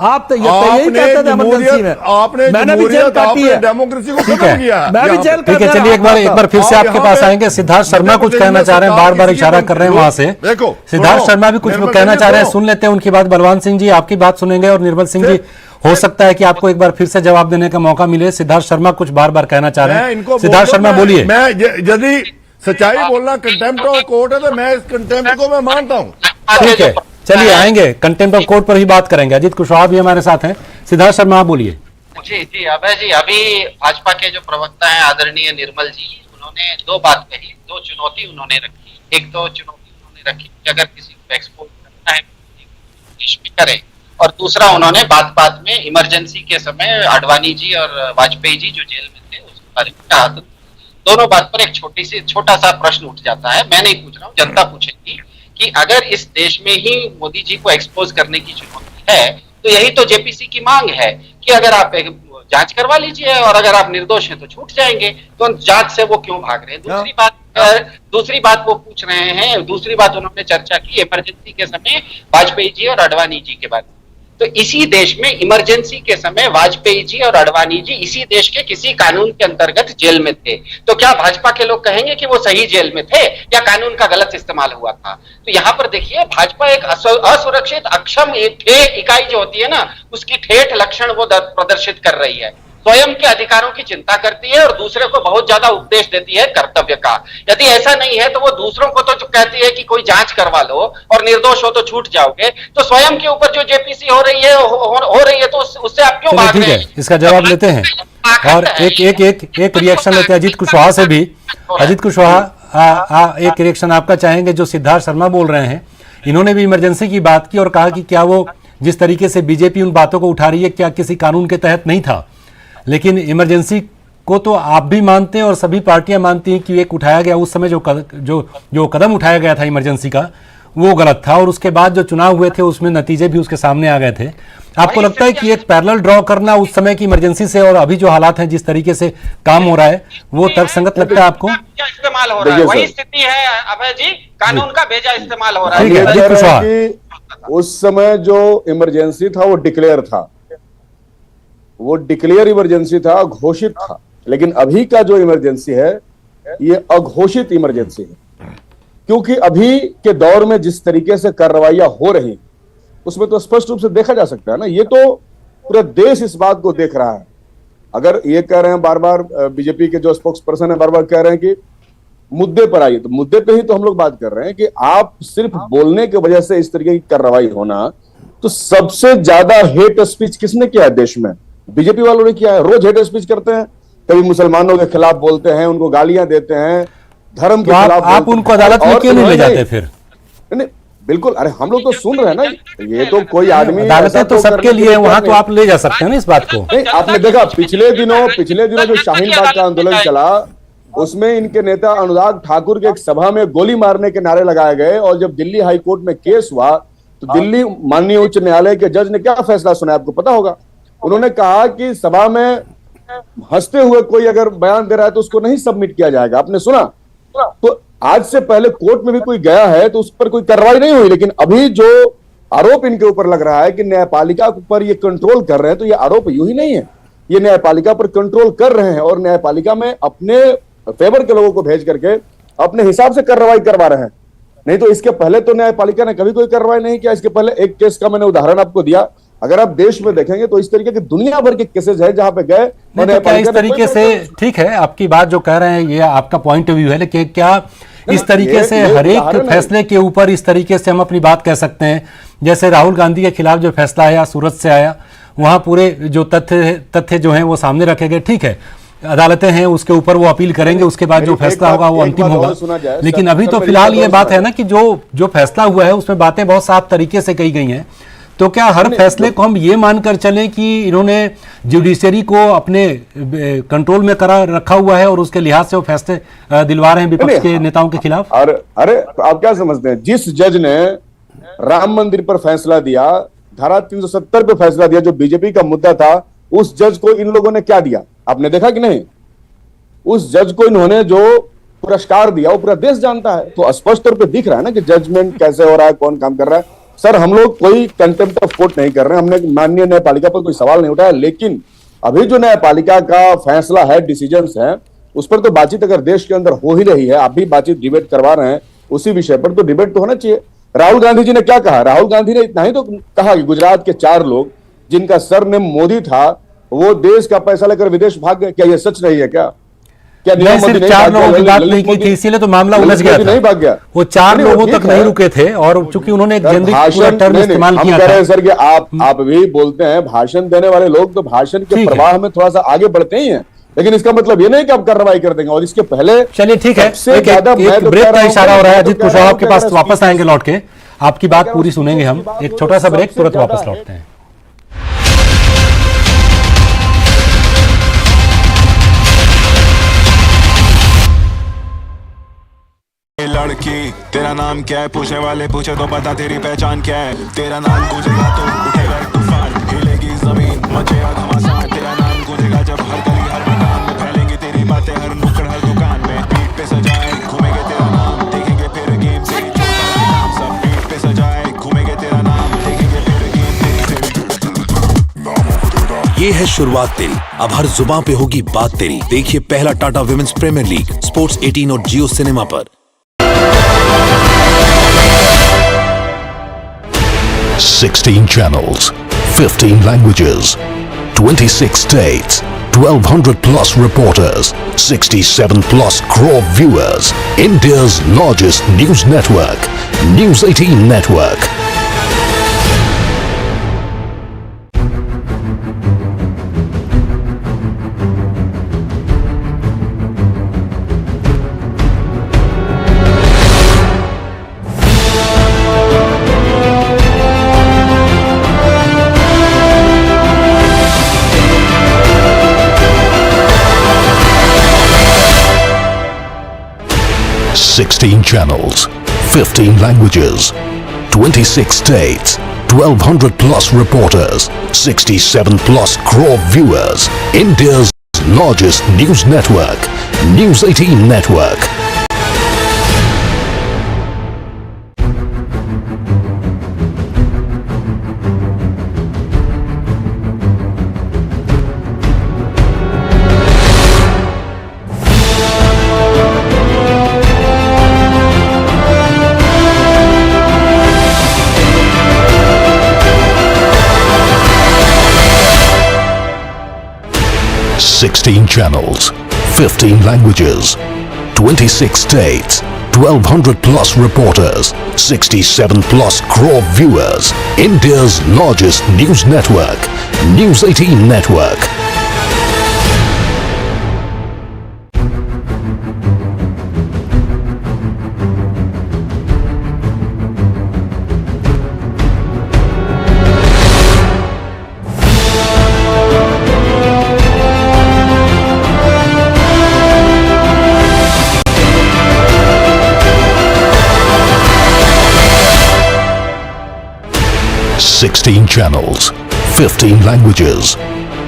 आप तो यही कहते थे इमरजेंसी में। आपने मैंने भी जेल काटी है, डेमोक्रेसी को खत्म किया। मैं भी जेल। ठीक है, चलिए एक बार फिर से आपके पास आएंगे। सिद्धार्थ शर्मा कुछ कहना चाह रहे हैं, बार बार इशारा कर रहे हैं वहां से। देखो, सिद्धार्थ शर्मा भी कुछ कहना चाह रहे हैं, सुन लेते हैं उनकी बात। बलवान सिंह जी, आपकी बात सुनेंगे, और निर्मल सिंह जी, हो सकता है कि आपको एक बार फिर से जवाब देने का मौका मिले। सिद्धार्थ शर्मा कुछ बार बार कहना चाह रहे हैं। सिद्धार्थ शर्मा बोलिए। मैं यदि सच्चाई बोलना कंटेम्प्ट ऑफ कोर्ट है तो मैं इस कंटेम्प्ट को मैं मानता हूं। ठीक है, चलिए आएंगे, कंटेम्प्ट ऑफ कोर्ट पर ही बात करेंगे। अजीत कुशवाहा भी हमारे साथ हैं। सिद्धार्थ शर्मा, आप बोलिए। जी अभय जी, अभी भाजपा के जो प्रवक्ता हैं आदरणीय निर्मल जी, उन्होंने दो बात कही, दो चुनौती उन्होंने रखी। एक तो चुनौती उन्होंने रखी कि अगर किसी को एक्सपोज करना है देश में करें, और दूसरा उन्होंने बात बात में इमरजेंसी के समय आडवाणी जी और वाजपेयी जी जो जेल में थे उसके बारे में कहा। दोनों बात पर एक छोटा सा प्रश्न उठ जाता है। मैं नहीं पूछ रहा हूँ, जनता पूछेगी कि अगर इस देश में ही मोदी जी को एक्सपोज करने की चुनौती है तो यही तो जेपीसी की मांग है कि अगर आप जांच करवा लीजिए और अगर आप निर्दोष हैं तो छूट जाएंगे, तो जांच से वो क्यों भाग रहे हैं? दूसरी बात वो पूछ रहे हैं, दूसरी बात उन्होंने चर्चा की इमरजेंसी के समय वाजपेयी जी और आडवाणी जी के बारे में। तो इसी देश में इमरजेंसी के समय वाजपेयी जी और आडवाणी जी इसी देश के किसी कानून के अंतर्गत जेल में थे, तो क्या भाजपा के लोग कहेंगे कि वो सही जेल में थे या कानून का गलत इस्तेमाल हुआ था? तो यहाँ पर देखिए, भाजपा एक असुरक्षित अक्षम इकाई जो होती है ना, उसकी ठेठ लक्षण वो प्रदर्शित कर रही है। स्वयं के अधिकारों की चिंता करती है और दूसरे को बहुत ज्यादा उपदेश देती है कर्तव्य का। यदि ऐसा नहीं है तो वो दूसरों को तो कहती है कि कोई जांच करवा लो और निर्दोष हो तो छूट जाओगे, तो स्वयं के ऊपर जो जेपीसी हो रही है तो उससे आप क्यों भाग रहे हैं? इसका जवाब लेते हैं और एक रिएक्शन लेते हैं अजीत कुशवाहा से भी। अजीत कुशवाहा, एक रिएक्शन आपका चाहेंगे। जो सिद्धार्थ शर्मा बोल रहे हैं, इन्होंने भी इमरजेंसी की बात की और कहा कि क्या वो जिस तरीके से बीजेपी उन बातों को उठा रही है क्या किसी कानून के तहत नहीं था, लेकिन इमरजेंसी को तो आप भी मानते हैं और सभी पार्टियां मानती हैं कि एक उठाया गया उस समय जो कदम उठाया गया था इमरजेंसी का, वो गलत था, और उसके बाद जो चुनाव हुए थे उसमें नतीजे भी उसके सामने आ गए थे। आपको लगता है कि एक पैरेलल ड्रॉ करना उस समय की इमरजेंसी से और अभी जो हालात हैं, जिस तरीके से काम हो रहा है, वो तर्कसंगत लगता है आपको? इस्तेमाल हो रहा है, वही स्थिति है अभय जी, कानून का बेजा इस्तेमाल हो रहा है। उस समय जो इमरजेंसी था वो डिक्लेयर था, वो डिक्लेयर इमरजेंसी था, घोषित था। लेकिन अभी का जो इमरजेंसी है ये अघोषित इमरजेंसी है, क्योंकि अभी के दौर में जिस तरीके से कार्रवाइयां हो रही उसमें तो स्पष्ट रूप से देखा जा सकता है ना, ये तो पूरा देश इस बात को देख रहा है। अगर ये कह रहे हैं बार बार बीजेपी के जो स्पोक्स पर्सन है बार बार कह रहे हैं कि मुद्दे पर आइए, तो मुद्दे पे ही तो हम लोग बात कर रहे हैं कि आप सिर्फ बोलने की वजह से इस तरीके की कार्रवाई होना, तो सबसे ज्यादा हेट स्पीच किसने किया है देश में? बीजेपी वालों ने किया है। रोज हेट स्पीच करते हैं, कभी मुसलमानों के खिलाफ बोलते हैं, उनको गालियां देते हैं, धर्म के खिलाफ। आप उनको अदालत में क्यों नहीं ले जाते फिर? नहीं, बिल्कुल, अरे हम लोग तो सुन रहे हैं ना, ये तो कोई आदमी अदालतें तो सबके लिए है, वहां तो आप ले जा सकते हैं ना इस बात को। नहीं, आपने देखा पिछले दिनों जो शाहीन बाग का आंदोलन चला, उसमें इनके नेता अनुराग ठाकुर के एक सभा में गोली मारने के नारे लगाए गए, और जब दिल्ली हाई कोर्ट में केस हुआ तो दिल्ली माननीय उच्च न्यायालय के जज ने क्या फैसला सुनाया आपको पता होगा। उन्होंने कहा कि सभा में हंसते हुए कोई अगर बयान दे रहा है तो उसको नहीं सबमिट किया जाएगा। आपने सुना? तो आज से पहले कोर्ट में भी कोई गया है तो उस पर कोई कार्रवाई नहीं हुई, लेकिन अभी जो आरोप इनके ऊपर लग रहा है कि न्यायपालिका पर ये कंट्रोल कर रहे हैं, तो ये आरोप यूं ही नहीं है, ये न्यायपालिका पर कंट्रोल कर रहे हैं और न्यायपालिका में अपने फेवर के लोगों को भेज करके अपने हिसाब से कार्रवाई करवा रहे हैं। नहीं तो इसके पहले तो न्यायपालिका ने कभी कोई कार्रवाई नहीं किया। इसके पहले एक केस का मैंने उदाहरण आपको दिया, अगर आप देश में देखेंगे तो इस तरीके के दुनिया भर के केसेस है जहां पे गए तो क्या इस तरीके से, ठीक है आपकी बात जो कह रहे हैं ये आपका पॉइंट ऑफ व्यू है, लेकिन क्या इस तरीके से हर एक फैसले के ऊपर इस तरीके से हम अपनी बात कह सकते हैं? जैसे राहुल गांधी के खिलाफ जो फैसला आया, सूरत से आया, वहां पूरे जो तथ्य जो हैं वो सामने रखे गए। ठीक है, अदालतें हैं, उसके ऊपर वो अपील करेंगे, उसके बाद जो फैसला होगा वो अंतिम होगा। लेकिन अभी तो फिलहाल ये बात है ना कि जो फैसला हुआ है उसमें बातें बहुत साफ तरीके से कही गई हैं। तो क्या हर फैसले को हम ये मानकर चलें कि इन्होंने जुडिशरी को अपने कंट्रोल में करा रखा हुआ है और उसके लिहाज से वो फैसले दिलवा रहे हैं विपक्ष के नेताओं के खिलाफ? अरे आप क्या समझते हैं, जिस जज ने राम मंदिर पर फैसला दिया, धारा 370 पे फैसला दिया, जो बीजेपी का मुद्दा था, उस जज को इन लोगों ने क्या दिया आपने देखा कि नहीं? उस जज को इन्होंने जो पुरस्कार दिया वो पूरा देश जानता है। तो स्पष्ट तौर पे दिख रहा है ना कि जजमेंट कैसे हो रहा है, कौन काम कर रहा है। सर हम लोग कोई कंटेम्प्ट ऑफ कोर्ट नहीं कर रहे हैं, हमने माननीय न्यायपालिका पर कोई सवाल नहीं उठाया, लेकिन अभी जो न्यायपालिका का फैसला है, डिसीजंस है, उस पर तो बातचीत अगर देश के अंदर हो ही रही है, आप भी बातचीत डिबेट करवा रहे हैं उसी विषय पर, तो डिबेट तो होना चाहिए। राहुल गांधी जी ने क्या कहा? राहुल गांधी ने इतना ही तो कहा कि गुजरात के 4 लोग जिनका सरनेम मोदी था वो देश का पैसा लेकर विदेश भाग गए। क्या ये सच नहीं है? क्या सिर्फ 4 लोगों की बात नहीं की थी, इसीलिए तो मामला उलझ गया था। नहीं भाग गया, वो 4 लोगों तक नहीं रुके थे, और चूंकि उन्होंने एक पूरा टर्म इस्तेमाल किया था। सर कि आप भी बोलते हैं, भाषण देने वाले लोग तो भाषण के प्रवाह में थोड़ा सा आगे बढ़ते ही हैं, लेकिन इसका मतलब ये नहीं कि आप कार्रवाई कर देंगे। और इसके पहले चलिए ठीक है, एक ब्रेक का इशारा हो रहा है। अजीत कुशवाहा आपके पास वापस आएंगे लौट के, आपकी बात पूरी सुनेंगे हम। एक छोटा सा ब्रेक, तुरंत वापस लौटते हैं। लड़की तेरा नाम क्या है, पूछने वाले पूछे तो बता तेरी पहचान क्या है। तेरा नाम गूंजेगा तो उठेगा एक तूफान, हिलेगी जमीन, मचेगा घमासान। तेरा नाम गूंजेगा जब हर गली हर मकान में फैलेंगी तेरी बातें, हर नुक्कड़ हर दुकान में। पीठ पे सजाए घूमेंगे तेरा नाम, देखेंगे फिर गेम तेरी नाम। सब पीठ पे सजाए घूमेंगे तेरा नाम, देखेंगे फिर गेम तेरी। ये है शुरुआत तेरी, अब हर जुबान पे होगी बात तेरी। देखिए पहला Tata women's premier league sports 18 और जियो सिनेमा पर। 16 channels, 15 languages, 26 states, 1200 plus reporters, 67 plus crore viewers. India's largest news network, News 18 Network. Sixteen channels, 15 languages, 26 states, 1200 plus reporters, 67 plus crore viewers. India's largest news network, News 18 Network. Sixteen channels, 15 languages, 26 states, 1200 plus reporters, 67 plus crore viewers. India's largest news network, News 18 Network. 16 channels, 15 languages,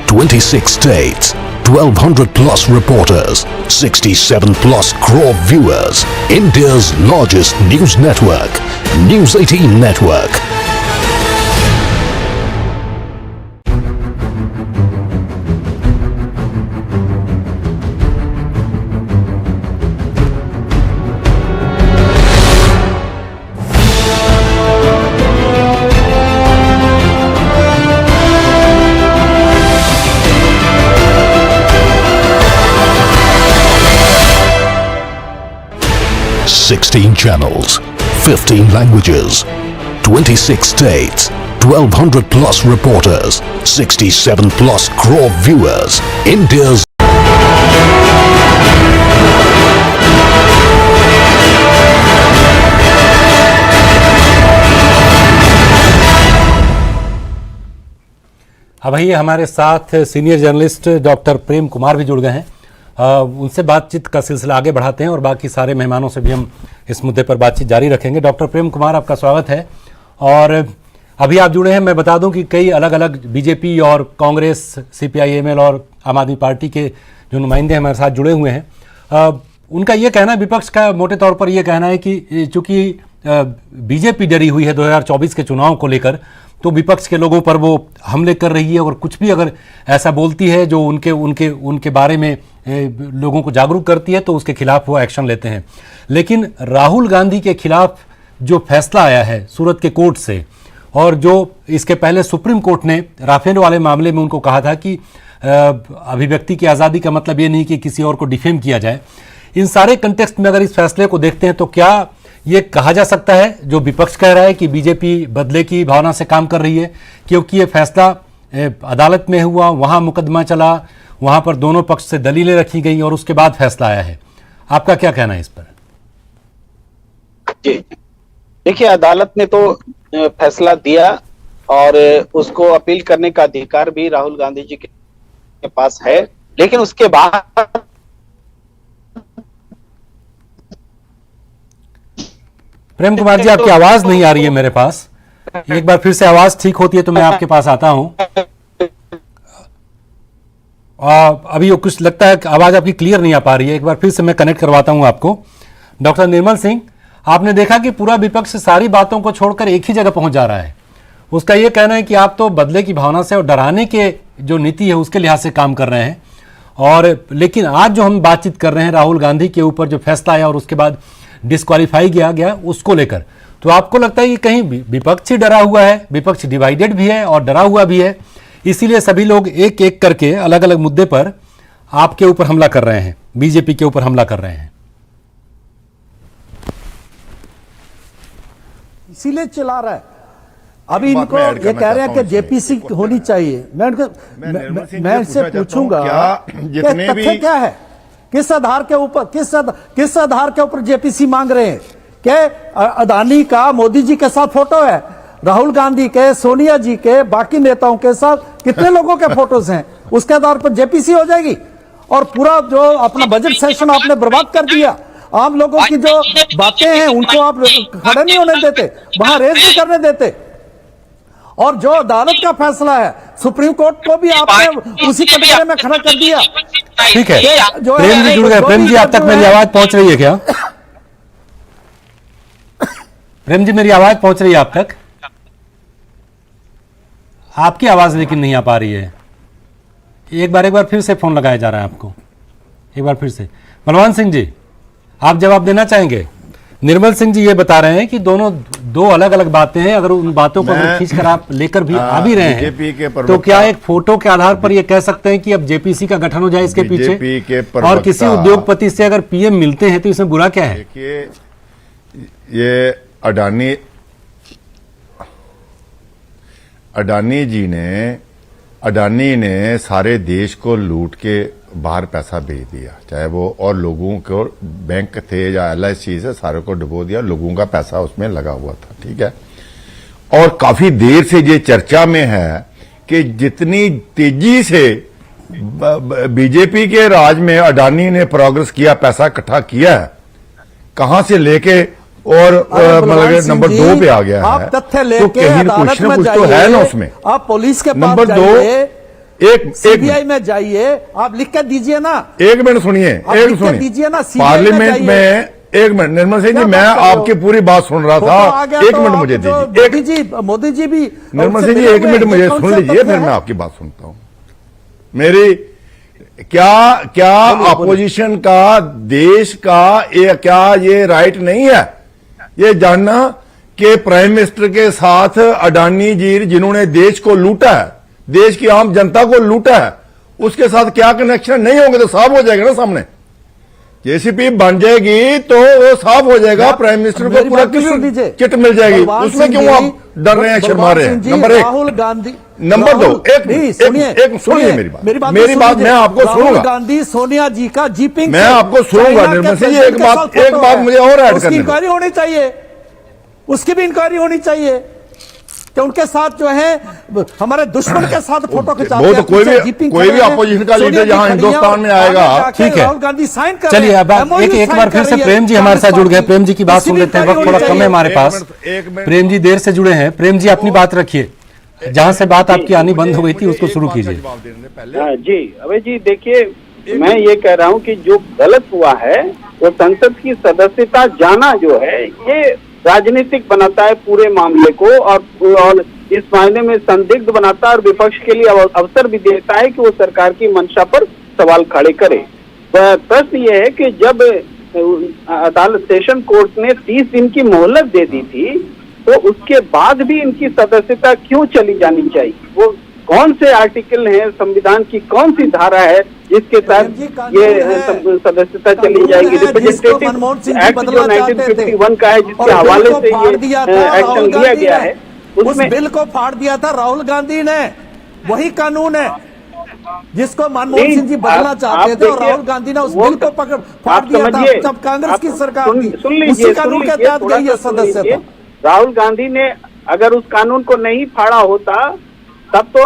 26 states, 1200 plus reporters, 67 plus crore viewers. India's largest news network, News 18 Network. Sixteen channels, 15 languages, 26 states, 1200 plus reporters, 67 plus crore viewers. India's अब ये हमारे साथ senior journalist doctor Prem Kumar भी जुड़ गए हैं। उनसे बातचीत का सिलसिला आगे बढ़ाते हैं और बाकी सारे मेहमानों से भी हम इस मुद्दे पर बातचीत जारी रखेंगे। डॉक्टर प्रेम कुमार, आपका स्वागत है। और अभी आप जुड़े हैं, मैं बता दूं कि कई अलग अलग बीजेपी और कांग्रेस, सीपीआई-एमएल और आम आदमी पार्टी के जो नुमाइंदे हमारे साथ जुड़े हुए हैं, उनका ये कहना है, विपक्ष का मोटे तौर पर यह कहना है कि चूंकि बीजेपी डरी हुई है 2024 के चुनाव को लेकर, तो विपक्ष के लोगों पर वो हमले कर रही है और कुछ भी अगर ऐसा बोलती है जो उनके बारे में लोगों को जागरूक करती है तो उसके खिलाफ वो एक्शन लेते हैं। लेकिन राहुल गांधी के खिलाफ जो फैसला आया है सूरत के कोर्ट से, और जो इसके पहले सुप्रीम कोर्ट ने राफेल वाले मामले में उनको कहा था कि अभिव्यक्ति की आज़ादी का मतलब ये नहीं कि किसी और को डिफेम किया जाए, इन सारे कंटेक्स्ट में अगर इस फैसले को देखते हैं तो क्या ये कहा जा सकता है जो विपक्ष कह रहा है कि बीजेपी बदले की भावना से काम कर रही है, क्योंकि ये फैसला अदालत में हुआ, वहां मुकदमा चला, वहां पर दोनों पक्ष से दलीलें रखी गई और उसके बाद फैसला आया है। आपका क्या कहना है इस पर? जी देखिए, अदालत ने तो फैसला दिया और उसको अपील करने का अधिकार भी राहुल गांधी जी के पास है, लेकिन उसके बाद प्रेम कुमार जी, आपकी आवाज नहीं आ रही है मेरे पास। एक बार फिर से आवाज ठीक होती है तो मैं आपके पास आता हूं। अभी कुछ लगता है आवाज आपकी क्लियर नहीं आ पा रही है, एक बार फिर से मैं कनेक्ट करवाता हूं आपको। डॉक्टर निर्मल सिंह, आपने देखा कि पूरा विपक्ष सारी बातों को छोड़कर एक ही जगह पहुंच जा रहा है। उसका यह कहना है कि आप तो बदले की भावना से और डराने के जो नीति है उसके लिहाज से काम कर रहे हैं, और लेकिन आज जो हम बातचीत कर रहे हैं राहुल गांधी के ऊपर जो फैसला आया और उसके बाद डिस्क्वालीफाई किया गया उसको लेकर, तो आपको लगता है कि कहीं विपक्ष ही डरा हुआ है, विपक्ष डिवाइडेड भी है और डरा हुआ भी है, इसीलिए सभी लोग एक एक करके अलग अलग मुद्दे पर आपके ऊपर हमला कर रहे हैं, बीजेपी के ऊपर हमला कर रहे हैं? इसीलिए चला रहा है। अभी इनको ये कह रहे हैं कि जेपीसी होनी चाहिए। मैं इनसे पूछूंगा कि तथ्य क्या है, किस आधार के ऊपर किस आधार के ऊपर जेपीसी मांग रहे हैं? कि अदानी का मोदी जी के साथ फोटो है, राहुल गांधी के, सोनिया जी के, बाकी नेताओं के साथ कितने लोगों के फोटोज हैं, उसके आधार पर जेपीसी हो जाएगी? और पूरा जो अपना बजट सेशन आपने बर्बाद कर दिया। आम लोगों की जो बातें हैं उनको आप खड़े नहीं होने देते, वहां रेज नहीं करने देते। और जो अदालत का फैसला है, सुप्रीम कोर्ट को भी आपने उसी कटघरे में खड़ा कर दिया। ठीक है, प्रेम जी जुड़ गए। प्रेम जी, आप तक मेरी आवाज पहुंच रही है क्या? प्रेम जी, मेरी आवाज पहुंच रही है आप तक? आपकी आवाज लेकिन नहीं आ पा रही है। एक बार फिर से फोन लगाया जा रहा है आपको, एक बार फिर से। बलवान सिंह जी, आप जवाब देना चाहेंगे? निर्मल सिंह जी ये बता रहे हैं कि दो अलग अलग बातें हैं, अगर उन बातों को अगर खींचकर आप लेकर भी आ भी रहे हैं तो क्या एक फोटो के आधार पर ये कह सकते हैं कि अब जेपीसी का गठन हो जाए इसके पीछे? और किसी उद्योगपति से अगर पीएम मिलते हैं तो इसमें बुरा क्या है? देखिए, ये अडानी ने सारे देश को लूट के बाहर पैसा भेज दिया, चाहे वो और लोगों को बैंक थे या LIC से सारे को डुबो दिया, लोगों का पैसा उसमें लगा हुआ था। ठीक है, और काफी देर से ये चर्चा में है कि जितनी तेजी से बीजेपी के राज में अडानी ने प्रोग्रेस किया, पैसा इकट्ठा किया है, कहां से लेके और अरे बलवान मतलब सिंह नंबर जी, 2 पे आ गया आप है, तथ्य तो लेके कहीं अदालत कुछ ना में कुछ तो है ना जाइए, उसमें। आप पुलिस के पास नंबर 2, जाइए, एक सीबीआई में जाइए, आप लिख कर दीजिए ना। एक मिनट सुनिए, आप एक लिख के दीजिए ना, सुनिए। CBI में पार्लियामेंट जाइए। में एक मिनट, निर्मल सिंह क्या जी, मैं बात कर रहे हो? आपकी पूरी बात सुन रहा फोटो आ था, गया एक तो मिनट आप मुझे जो दीजिए। मोदी जी भी निर्मल उनसे सिंह जी, मिले एक हुए मिनट हैं, मुझे ये कौन सुन सा लीजिए, तथ्य फिर है? मैं आपकी बात सुनता हूं। मेरी क्या अपोजिशन का, देश का क्या ये राइट नहीं है ये जानना कि प्राइम मिनिस्टर के साथ अडानी जी, जिन्होंने देश को लूटा है, देश की आम जनता को लूटा है, उसके साथ क्या कनेक्शन? नहीं होंगे तो साफ हो जाएगा ना सामने। जेसीपी बन जाएगी तो वो साफ हो जाएगा, प्राइम मिनिस्टर को पूरा क्लियर चिट मिल जाएगी। उसमें क्यों आप डर रहे हैं, शर्मा रहे हैं? नंबर 1। राहुल गांधी, नंबर 2, सुनिए मेरी बात मैं आपको सुनूंगा। राहुल गांधी सोनिया जी का जीपिंग, मैं आपको सुनूंगा निर्मल सिंह जी। एक बात मुझे और ऐड उसकी करनी है। इंक्वायरी होनी चाहिए, उसकी भी इंक्वायरी होनी चाहिए कि उनके साथ जो है हमारे दुश्मन के साथ फोटो खिंचाते वो तो हैं, कोई जीपिंग भी कर रहे हैं, अपोजिशन का सोनिया लीडर जी यहाँ खड़ी हैं हिंदुस्तान में और आएगा। आगे जाके ठीक है। राहुल गांधी साइन कर चलिए, अब MOU एक बार फिर साइन से कर प्रेम जी रही है हमारे साथ जुड़ गए। कांग्रेस प्रेम जी की बात उसकी सुन भी लेते हैं, वक्त इंक्वायरी थोड़ा होनी कम है हमारे एक पास। मिनट। प्रेम जी देर से जुड़े हैं। प्रेम जी अपनी बात रखिए, जहां से बात आपकी आनी बंद हो गई थी उसको शुरू कीजिए। जी अभय जी, देखिए मैं ये कह रहा हूँ कि जो गलत हुआ है वो संसद की सदस्यता जाना जो है ये राजनीतिक बनाता है पूरे मामले को, और इस मायने में संदिग्ध बनाता है और विपक्ष के लिए अवसर भी देता है कि वो सरकार की मंशा पर सवाल खड़े करे। प्रश्न ये है कि जब अदालत सेशन कोर्ट ने 30 दिन की मोहलत दे दी थी तो उसके बाद भी इनकी सदस्यता क्यों चली जानी चाहिए? वो कौन से आर्टिकल हैं, संविधान की कौन सी धारा है जिसके तहत ये सदस्यता चली जाएगी? रिप्रेजेंटेटिव एक्ट जो 1951 का है, जिसके हवाले से ये एक्शन लिया गया है, उस बिल को फाड़ दिया था राहुल गांधी ने। वही कानून है जिसको मनमोहन सिंह जी बदलना चाहते थे, और राहुल गांधी ने उस बिल को फाड़ दिया था जब कांग्रेस की सरकार थी। उसी कानून के तहत गई है सदस्यता। राहुल गांधी ने अगर उस कानून को नहीं फाड़ा होता तब तो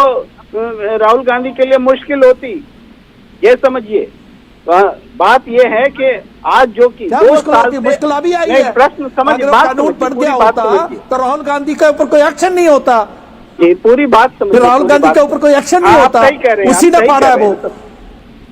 राहुल गांधी के लिए मुश्किल होती, ये समझिए। बात ये है कि आज जो कि 2 साल से मुश्किल अभी आई है, प्रश्न समझ, अगर कानून पड़ गया होता तो राहुल गांधी के ऊपर कोई एक्शन नहीं होता। ये पूरी बात समझिए, राहुल गांधी के ऊपर कोई एक्शन नहीं होता, उसी ने फाड़ा है वो।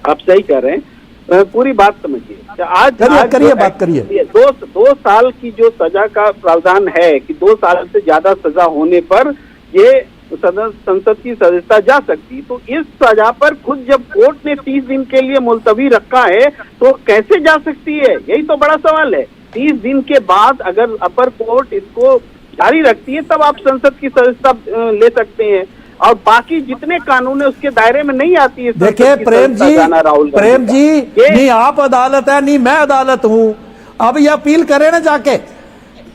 आप सही कह रहे हैं, पूरी बात समझिए। आज करिए बात करिए। 2 साल की जो सजा का प्रावधान है कि 2 साल से ज्यादा सजा होने पर ये संसद की सदस्यता जा सकती, तो इस सजा पर खुद जब कोर्ट ने 30 दिन के लिए मुलतवी रखा है तो कैसे जा सकती है? यही तो बड़ा सवाल है। 30 दिन के बाद अगर अपर कोर्ट इसको जारी रखती है तब आप संसद की सदस्यता ले सकते हैं, और बाकी जितने कानून है उसके दायरे में नहीं आती है। देखिए प्रेम जी, नहीं आप अदालत है, नहीं मैं अदालत हूँ। अब ये अपील करे ना जाके,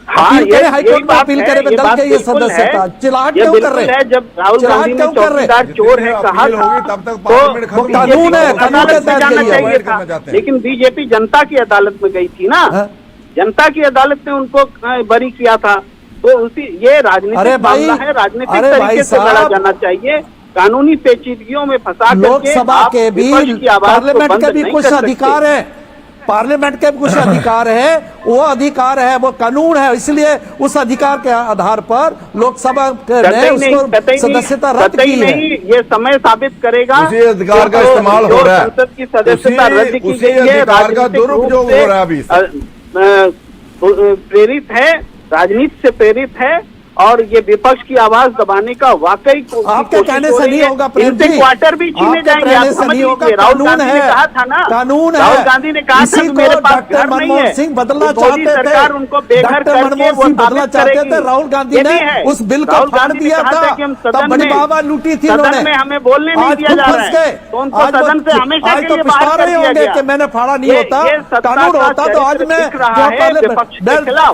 हाँ, ये हाईकोर्ट में अपील करे बदल के ये सदस्यता। चिल्लाहट क्यों कर रहे हैं? जब राहुल गांधी ने चौकीदार चोर है कहा तब तक पार्लियामेंट तो कानून है, कानून के तहत जाना गई चाहिए है। था, लेकिन बीजेपी जनता की अदालत में गई थी ना, जनता की अदालत ने उनको बरी किया था। तो उसी ये राजनीतिक मामला है, राजनीतिक तरीके से लड़ा जाना चाहिए। कानूनी पेचीदगियों में फंसा लोकसभा के भी, पार्लियामेंट के भी कुछ अधिकार है, पार्लियामेंट के कुछ अधिकार है, वो अधिकार है, वो कानून है, इसलिए उस अधिकार के आधार पर लोकसभा ने उसको सदस्यता रद्द की है। ये समय साबित करेगा उसी अधिकार का इस्तेमाल हो रहा है, संसद की सदस्यता रद्द की गई है, अधिकार का दुरुपयोग हो रहा है अभी। प्रेरित है, राजनीति से प्रेरित है, और ये विपक्ष की आवाज दबाने का वाकई आपके कहने से नहीं होगा प्रेम जी, क्वार्टर भी छीने जाएंगे। आप समझ लीजिए, राहुल गांधी ने कहा था ना, कानून है, राहुल गांधी ने कहा था कि मेरे पास घर नहीं है, सिंह बदलना मोदी सरकार उनको बेघर करके वो बदलना चाहते थे। राहुल गांधी ने उस बिल को फाड़ दिया था, तब बड़ी बाबा लूटी थी सदन में हमें बोलने नहीं दिया जा रहा है, तो उनको सदन से हमेशा के लिए बाहर कर दिया गया कि मैंने फाड़ा नहीं होता, कानून होता तो आज मैं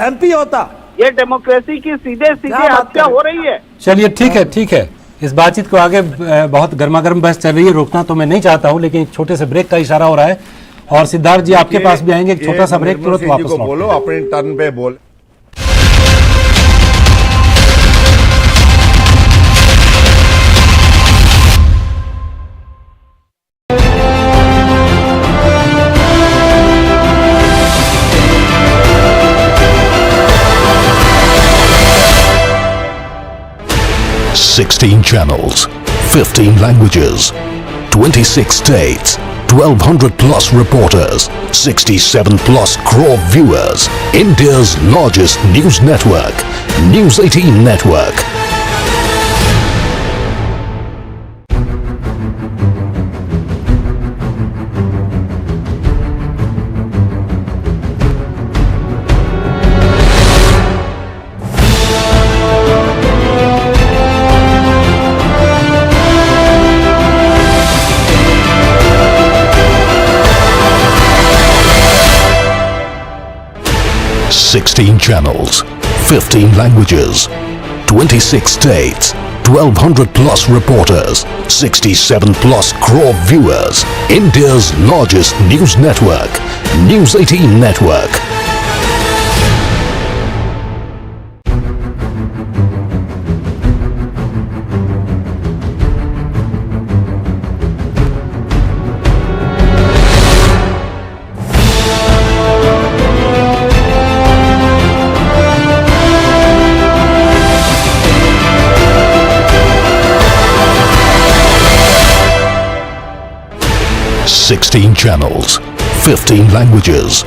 MP होता। ये डेमोक्रेसी की सीधे हत्या हो रही है। चलिए ठीक है। इस बातचीत को आगे बहुत गर्मा गर्म बहस चल रही है, रोकना तो मैं नहीं चाहता हूं, लेकिन एक छोटे से ब्रेक का इशारा हो रहा है और सिद्धार्थ जी आपके पास भी आएंगे। एक छोटा सा ब्रेक, तुरंत वापस बोलो, अपने टर्न पे बोल। 16 channels, 15 languages, 26 states, 1200 plus reporters, 67 plus crore viewers. India's largest news network, News 18 Network. Sixteen channels, 15 languages, 26 states, 1200 plus reporters, 67 plus crore viewers. India's largest news network, News 18 Network. Sixteen channels, 15 languages,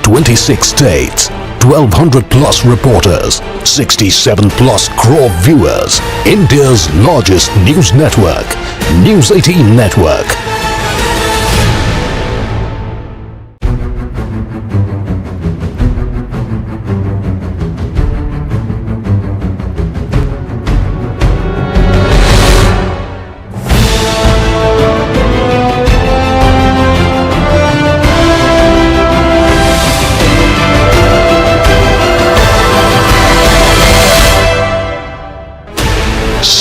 26 states, 1200 plus reporters, 67 plus crore viewers. India's largest news network, News 18 Network.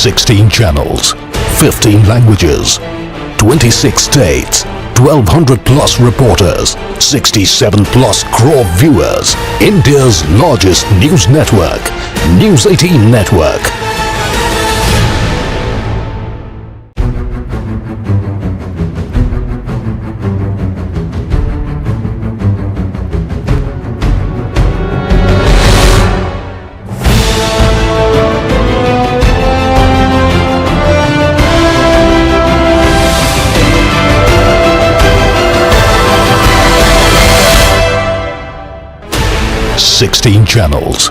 Sixteen channels, 15 languages, 26 states, 1200 plus reporters, 67 plus crore viewers. India's largest news network, News 18 Network. Sixteen channels.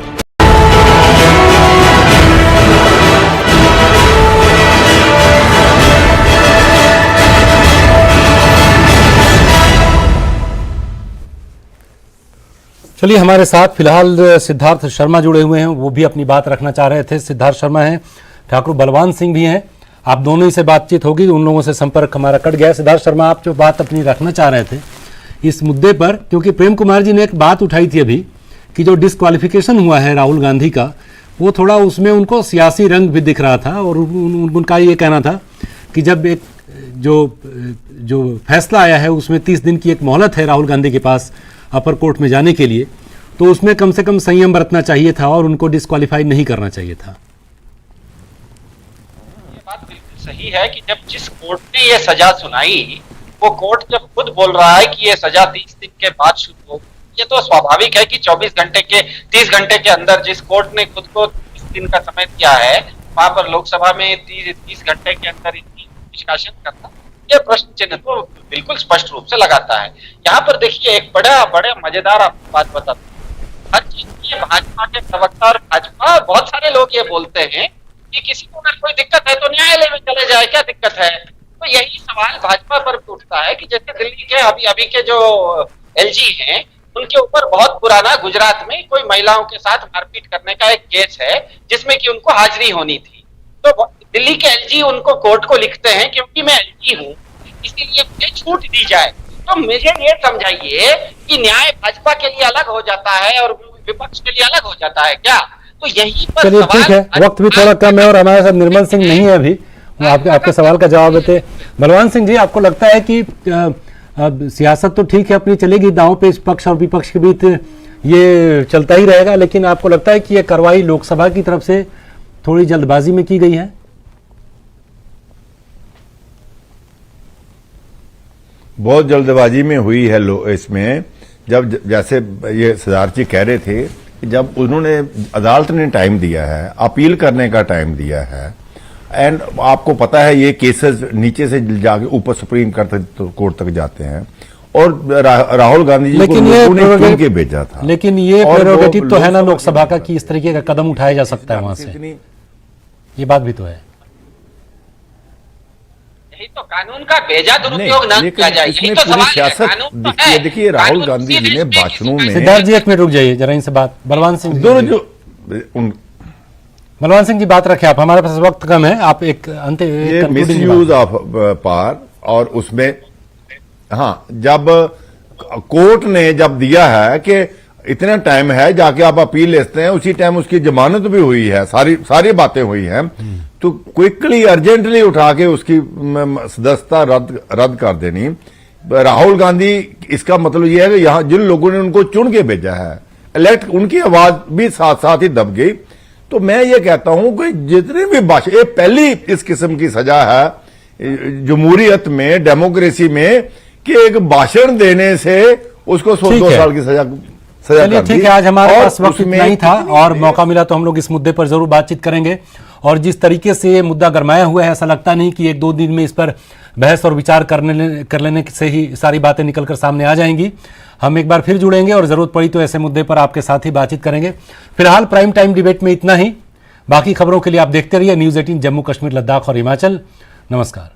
चलिए, हमारे साथ फिलहाल सिद्धार्थ शर्मा जुड़े हुए हैं, वो भी अपनी बात रखना चाह रहे थे। सिद्धार्थ शर्मा हैं, ठाकुर बलवान सिंह भी हैं, आप दोनों ही से बातचीत होगी, उन लोगों से संपर्क हमारा कट गया। सिद्धार्थ शर्मा, आप जो बात अपनी रखना चाह रहे थे इस मुद्दे पर, क्योंकि प्रेम कुमार जी ने एक बात उठाई थी अभी कि जो डिस्क्वालिफिकेशन हुआ है राहुल गांधी का, वो थोड़ा उसमें उनको सियासी रंग भी दिख रहा था, और उनका ये कहना था कि जब एक जो फैसला आया है उसमें 30 दिन की एक मोहलत है राहुल गांधी के पास अपर कोर्ट में जाने के लिए, तो उसमें कम से कम संयम बरतना चाहिए था और उनको डिस्क्वालीफाई नहीं करना चाहिए था। ये बात बिल्कुल सही है कि जब जिस कोर्ट ने ये सजा सुनाई, वो कोर्ट जब खुद बोल रहा है कि ये सजा 30 दिन के बाद शुरू हो, ये तो स्वाभाविक है कि 30 घंटे के अंदर जिस कोर्ट ने खुद को 30 दिन का समय दिया है, वहां पर लोकसभा में 30 घंटे के अंदर इनकी निष्कासन करना, ये प्रश्न चिन्ह तो बिल्कुल स्पष्ट रूप से लगाता है। यहाँ पर देखिए, एक बड़े मजेदार आपको बात बताता हूँ। हर चीज की भाजपा के प्रवक्ता और भाजपा बहुत सारे लोग ये बोलते हैं कि किसी को अगर कोई दिक्कत है तो न्यायालय में चले जाए, क्या दिक्कत है। तो यही सवाल भाजपा पर भी उठता है कि जैसे दिल्ली के अभी के जो एलजी हैं, उनके ऊपर बहुत पुराना गुजरात में कोई महिलाओं के साथ मारपीट करने का एक केस है जिसमें कि उनको हाजिरी होनी थी। तो दिल्ली के एलजी उनको कोर्ट को लिखते हैं क्योंकि मैं एलजी हूँ इसीलिए मुझे छूट दी जाए। तो मुझे ये समझाइए कि न्याय भाजपा के लिए अलग हो जाता है और विपक्ष के लिए अलग हो जाता है क्या? तो यही पर चलिए ठीक है, वक्त भी थोड़ा कम है और हमारे साथ निर्मल सिंह नहीं है अभी, आपके सवाल का जवाब देते। बलवान सिंह जी, आपको लगता है कि सियासत तो ठीक है अपनी चलेगी, दांव पे पक्ष और विपक्ष के बीच ये चलता ही रहेगा, लेकिन आपको लगता है कि ये कार्रवाई लोकसभा की तरफ से थोड़ी जल्दबाजी में की गई है? बहुत जल्दबाजी में हुई है इसमें। जब जैसे ये सिद्धार्थ जी कह रहे थे कि जब उन्होंने अदालत ने टाइम दिया है, अपील करने का टाइम दिया है, एंड आपको पता है ये केसेस नीचे से जाके ऊपर सुप्रीम कोर्ट तक जाते हैं, और राहुल गांधी जी लेकिन को ये लोगों ने चुन के भेजा था। लेकिन ये और प्रेरोगेटिव वो तो है ना लोकसभा लोकसभा का कि इस तरीके का कदम उठाया जा सकता है वहां से, ये बात भी तो है। यही तो कानून का बेजा दुरुपयोग न लेकिन किया जाए, यही इसमें तो पूरी सवाल है। सियासत कानून तो दिखती है। है। देखिए राहुल कानून गांधी जी ने भाषणों में सिद्धार्थ जी 1 मिनट रुक जाइए जरा, इनसे बात बलवान सिंह जी, दोनों जो बलवान सिंह जी बात रखे आप, हमारे पास वक्त कम है, आप एक अंत ये मिसयूज ऑफ पावर, और उसमें हाँ जब कोर्ट ने जब दिया है कि इतना टाइम है जाके आप अपील लेते हैं, उसी टाइम उसकी जमानत भी हुई है, सारी बातें हुई हैं, तो क्विकली अर्जेंटली उठा के उसकी सदस्यता रद्द कर देनी। राहुल गांधी, इसका मतलब यह है कि यहां जिन लोगों ने उनको चुन के भेजा है, इलेक्ट, उनकी आवाज भी साथ साथ ही दब गई। तो मैं ये कहता हूं कि जितने भी भाषण, ये पहली इस किस्म की सजा है जमहूरियत में, डेमोक्रेसी में, कि एक भाषण देने से उसको 2 साल की सजा चलिए ठीक है, आज हमारे पास वक्त इतना ही था, और मौका मिला तो हम लोग इस मुद्दे पर जरूर बातचीत करेंगे। और जिस तरीके से ये मुद्दा गरमाया हुआ है, ऐसा लगता नहीं कि 1-2 दिन में इस पर बहस और विचार कर लेने से ही सारी बातें निकलकर सामने आ जाएंगी। हम एक बार फिर जुड़ेंगे और जरूरत पड़ी तो ऐसे मुद्दे पर आपके साथ ही बातचीत करेंगे। फिलहाल प्राइम टाइम डिबेट में इतना ही। बाकी खबरों के लिए आप देखते रहिए न्यूज़ 18 जम्मू कश्मीर, लद्दाख और हिमाचल। नमस्कार।